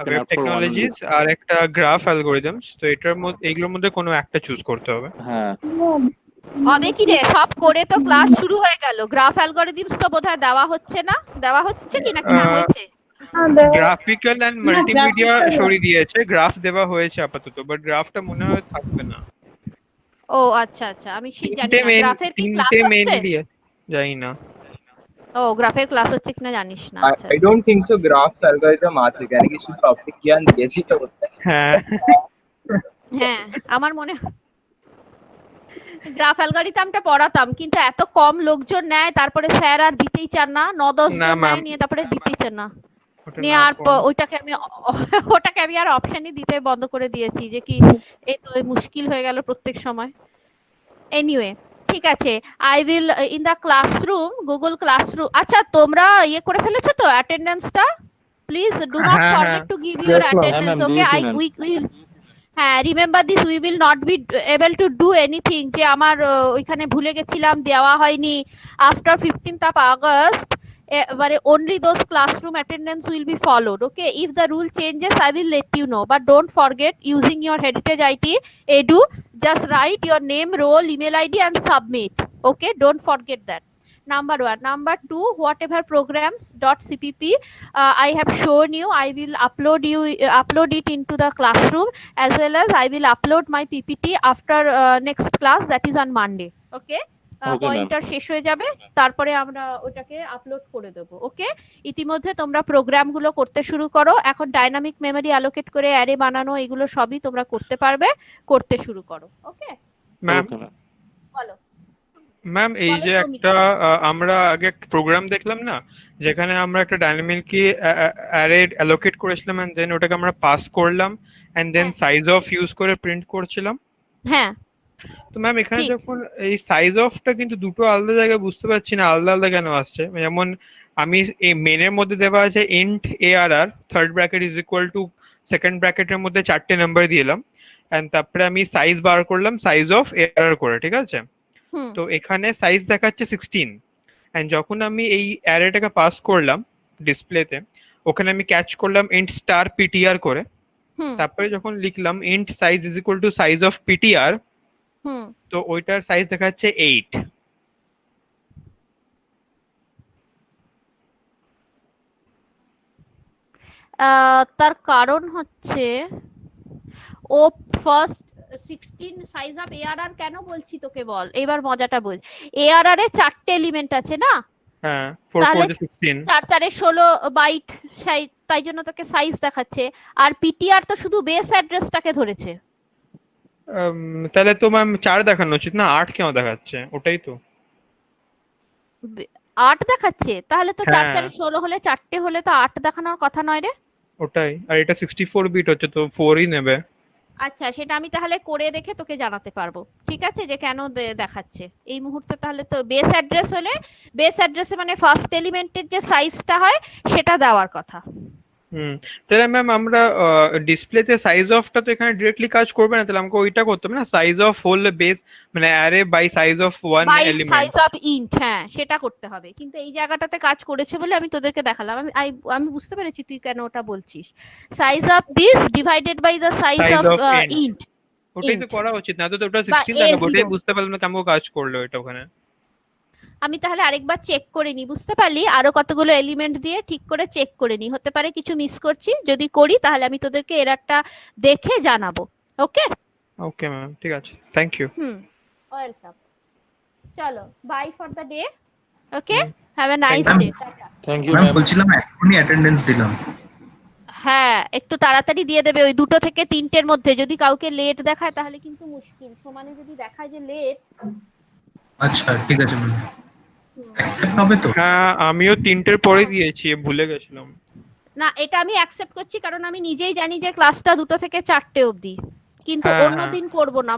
ওয়েব টেকনোলজিস আর একটা গ্রাফ অ্যালগরিদমস। তো এটার মধ্যে এগুলোর মধ্যে কোনো একটা চুজ করতে হবে। হ্যাঁ, হবে কি রে, সব করে তো ক্লাস শুরু হয়ে গেল, গ্রাফ অ্যালগরিদমস তো বোধহয় দেওয়া হচ্ছে না, দেওয়া হচ্ছে কি নাকি না হচ্ছে? গ্রাফিক্যাল এন্ড মাল্টিমিডিয়া সরিয়ে দিয়েছে, গ্রাফ দেওয়া হয়েছে আপাতত, বাট গ্রাফটা মনে হয় থাকবে না। ও আচ্ছা আচ্ছা, আমি ঠিক জানি না গ্রাফের কি ক্লাস হচ্ছে, জানি না। ও গ্রাফের ক্লাস হচ্ছে কিনা জানিস না? আচ্ছা I don't think so graph algorithm আছে, কেন কি শুধু টপিক জ্ঞান দিয়েছি তো। হ্যাঁ হ্যাঁ আমার মনে গ্রাফ অ্যালগরিদমটা পড়াতাম, কিন্তু এত কম লোকজন নেয়, তারপরে স্যার আর দিতেই চান না, 9-10 জন নেয় নিয়ে তারপরে দিতেই চান না নিয়ে, আর ওটাকে আমি আর অপশনই দিতে বন্ধ করে দিয়েছি, যে কি এই তো মুশকিল হয়ে গেল প্রত্যেক সময়। এনিওয়ে ঠিক আছে, I will in the classroom, Google classroom. আচ্ছা তোমরা ইয়ে করে ফেলেছো তো অ্যাটেন্ডেন্সটা? Please do not forget to give your attendance, okay? Will হ্যাঁ, remember this, we will not be able to do anything, যে আমার ওইখানে ভুলে গেছিলাম, দেওয়া হয়নি। আফটার 15th of August, এবারে only those classroom attendance will be followed. Okay, if the rule changes I will let you know, but don't forget using your Heritage IT Edu, just write your name, role, email ID and submit. Okay, don't forget that. Number 1. Number 2, whatever programs .cpp I have shown you, I will upload it into the classroom, as well as I will upload my PPT after next class, that is on Monday. Okay, Okay, pointer শেষ হয়ে যাবে, তারপরে আমরা ওটাকে upload করে দেব। ওকে, ইতিমধ্যে তোমরা প্রোগ্রামগুলো করতে শুরু করো। এখন ডাইনামিক মেমরি অ্যালোকেট করে অ্যারে বানানো, এগুলো সবই তোমরা করতে পারবে, করতে শুরু করো। ওকে, ম্যাম Okay, ma'am. বলো। ম্যাম এই বলো যে সৌমিক। একটা আমরা আগে একটা প্রোগ্রাম দেখলাম না, যেখানে আমরা একটা ডাইনামিকলি অ্যারে অ্যালোকেট করেছিলাম এন্ড দেন ওটাকে আমরা পাস করলাম এন্ড দেন হ্যাঁ। সাইজ অফ ইউজ করে প্রিন্ট করছিলাম। হ্যাঁ, তো ম্যাম এখানে ঠিক। যখন এই সাইজ অফটা কিন্তু দুটো আলাদা জায়গায় বুঝতে পারছি না, আলাদা আলাদা কেন আসছে। যেমন আমি এই মেনের মধ্যে দেওয়া আছে int ARR, third bracket is equal to second ব্র্যাকেটের মধ্যে 4টে নাম্বার দিলাম এন্ড তারপরে আমি সাইজ বার করলাম সাইজ অফ ARR করে, ঠিক আছে। হুম, তো এখানে সাইজ দেখাচ্ছে 16 এন্ড যখন আমি এই অ্যারেটাকে পাস করলাম ডিসপ্লেতে, ওখানে আমি ক্যাচ করলাম ইন্ট স্টার PTR করে, হুম, তারপরে যখন লিখলাম int size is equal to size of PTR, হুম। তো ওইটার সাইজ দেখাচ্ছে 8। তার কারণ হচ্ছে ও ফার্স্ট 16 সাইজ অফ ARR কেন বলছি তোকে, বল এবার মজাটা বল। ARR এ 4টে এলিমেন্ট আছে না, হ্যাঁ 4 তাহলে 4 16। 4 4 16 বাইট, তাই জন্য তোকে সাইজ দেখাচ্ছে। আর PTR তো শুধু বেস অ্যাড্রেসটাকে ধরেছে। তাহলে তো ম্যাম 4 দেখানো উচিত না, 8 কেন দেখাচ্ছে? ওটাই তো 8 দেখাচ্ছে, তাহলে তো 4 হ্যাঁ। 4 16 হলে 4টে হলে তো 8 দেখানোর কথা নয় রে। ওটাই, আর এটা 64 বিট হচ্ছে তো 4ই নেবে। আচ্ছা, সেটা আমি তাহলে করে দেখে তোকে জানাতে পারবো, ঠিক আছে, যে কেন দেখাচ্ছে এই মুহূর্তে। তাহলে তো বেস অ্যাড্রেস হলে, বেস অ্যাড্রেসে মানে ফার্স্ট এলিমেন্টের যে সাইজটা হয় সেটা দেওয়ার কথা। তাহলে ম্যাম আমরা ডিসপ্লেতে সাইজ অফটা তো এখানে ডিরেক্টলি কাজ করবে না, তাহলে আমাকে ওইটা করতে হবে না, সাইজ অফ হোল বেস মানে array by size of one by element. Size of int, হ্যাঁ সেটা করতে হবে। কিন্তু এই জায়গাটাতে কাজ করেছে বলে আমি তোদেরকে দেখালাম। আমি বুঝতে পেরেছি তুই কেন ওটা বলছিস। Size of this divided by the size Size of of int। Int. ওটাই তো করা উচিত না, তো ওটা বা 16 দেখাবো, ওটাই A0। বুঝতে পারলাম না কেমন কাজ করলো এটা ওখানে। আমি তাহলে আরেকবার চেক করে নি, বুঝতে পারলি, আরো কতগুলো এলিমেন্ট দিয়ে ঠিক করে চেক করে নি, হতে পারে কিছু মিস করছি। যদি করি তাহলে আমি তোদেরকে এররটা দেখে জানাবো। ওকে ওকে ম্যাম, ঠিক আছে, থ্যাংক ইউ। ওয়েলকাম। চলো, bye for the day. Okay, have a nice Ma'am, day. Tata. Thank you, ma'am ma'am. বলছিলাম এখনই অ্যাটেন্ডেন্স দিলাম। হ্যাঁ, একটু তাড়াতাড়ি দিয়ে দেবে, ওই 2টো থেকে 3টের মধ্যে। যদি কাউকে লেট দেখায় তাহলে কিন্তু মুশকিল। সমানে যদি দেখায় যে লেট, আচ্ছা ঠিক আছে ম্যাম, অ্যাকসেপ্ট হবে তো? হ্যাঁ আমিও 3টের পরে দিয়েছি, ভুলে গেছিলাম। না এটা আমি অ্যাকসেপ্ট করছি, কারণ আমি নিজেই জানি যে ক্লাসটা 2টো থেকে 4টে অবধি, কিন্তু হ্যাঁ, অন্যদিন করব না।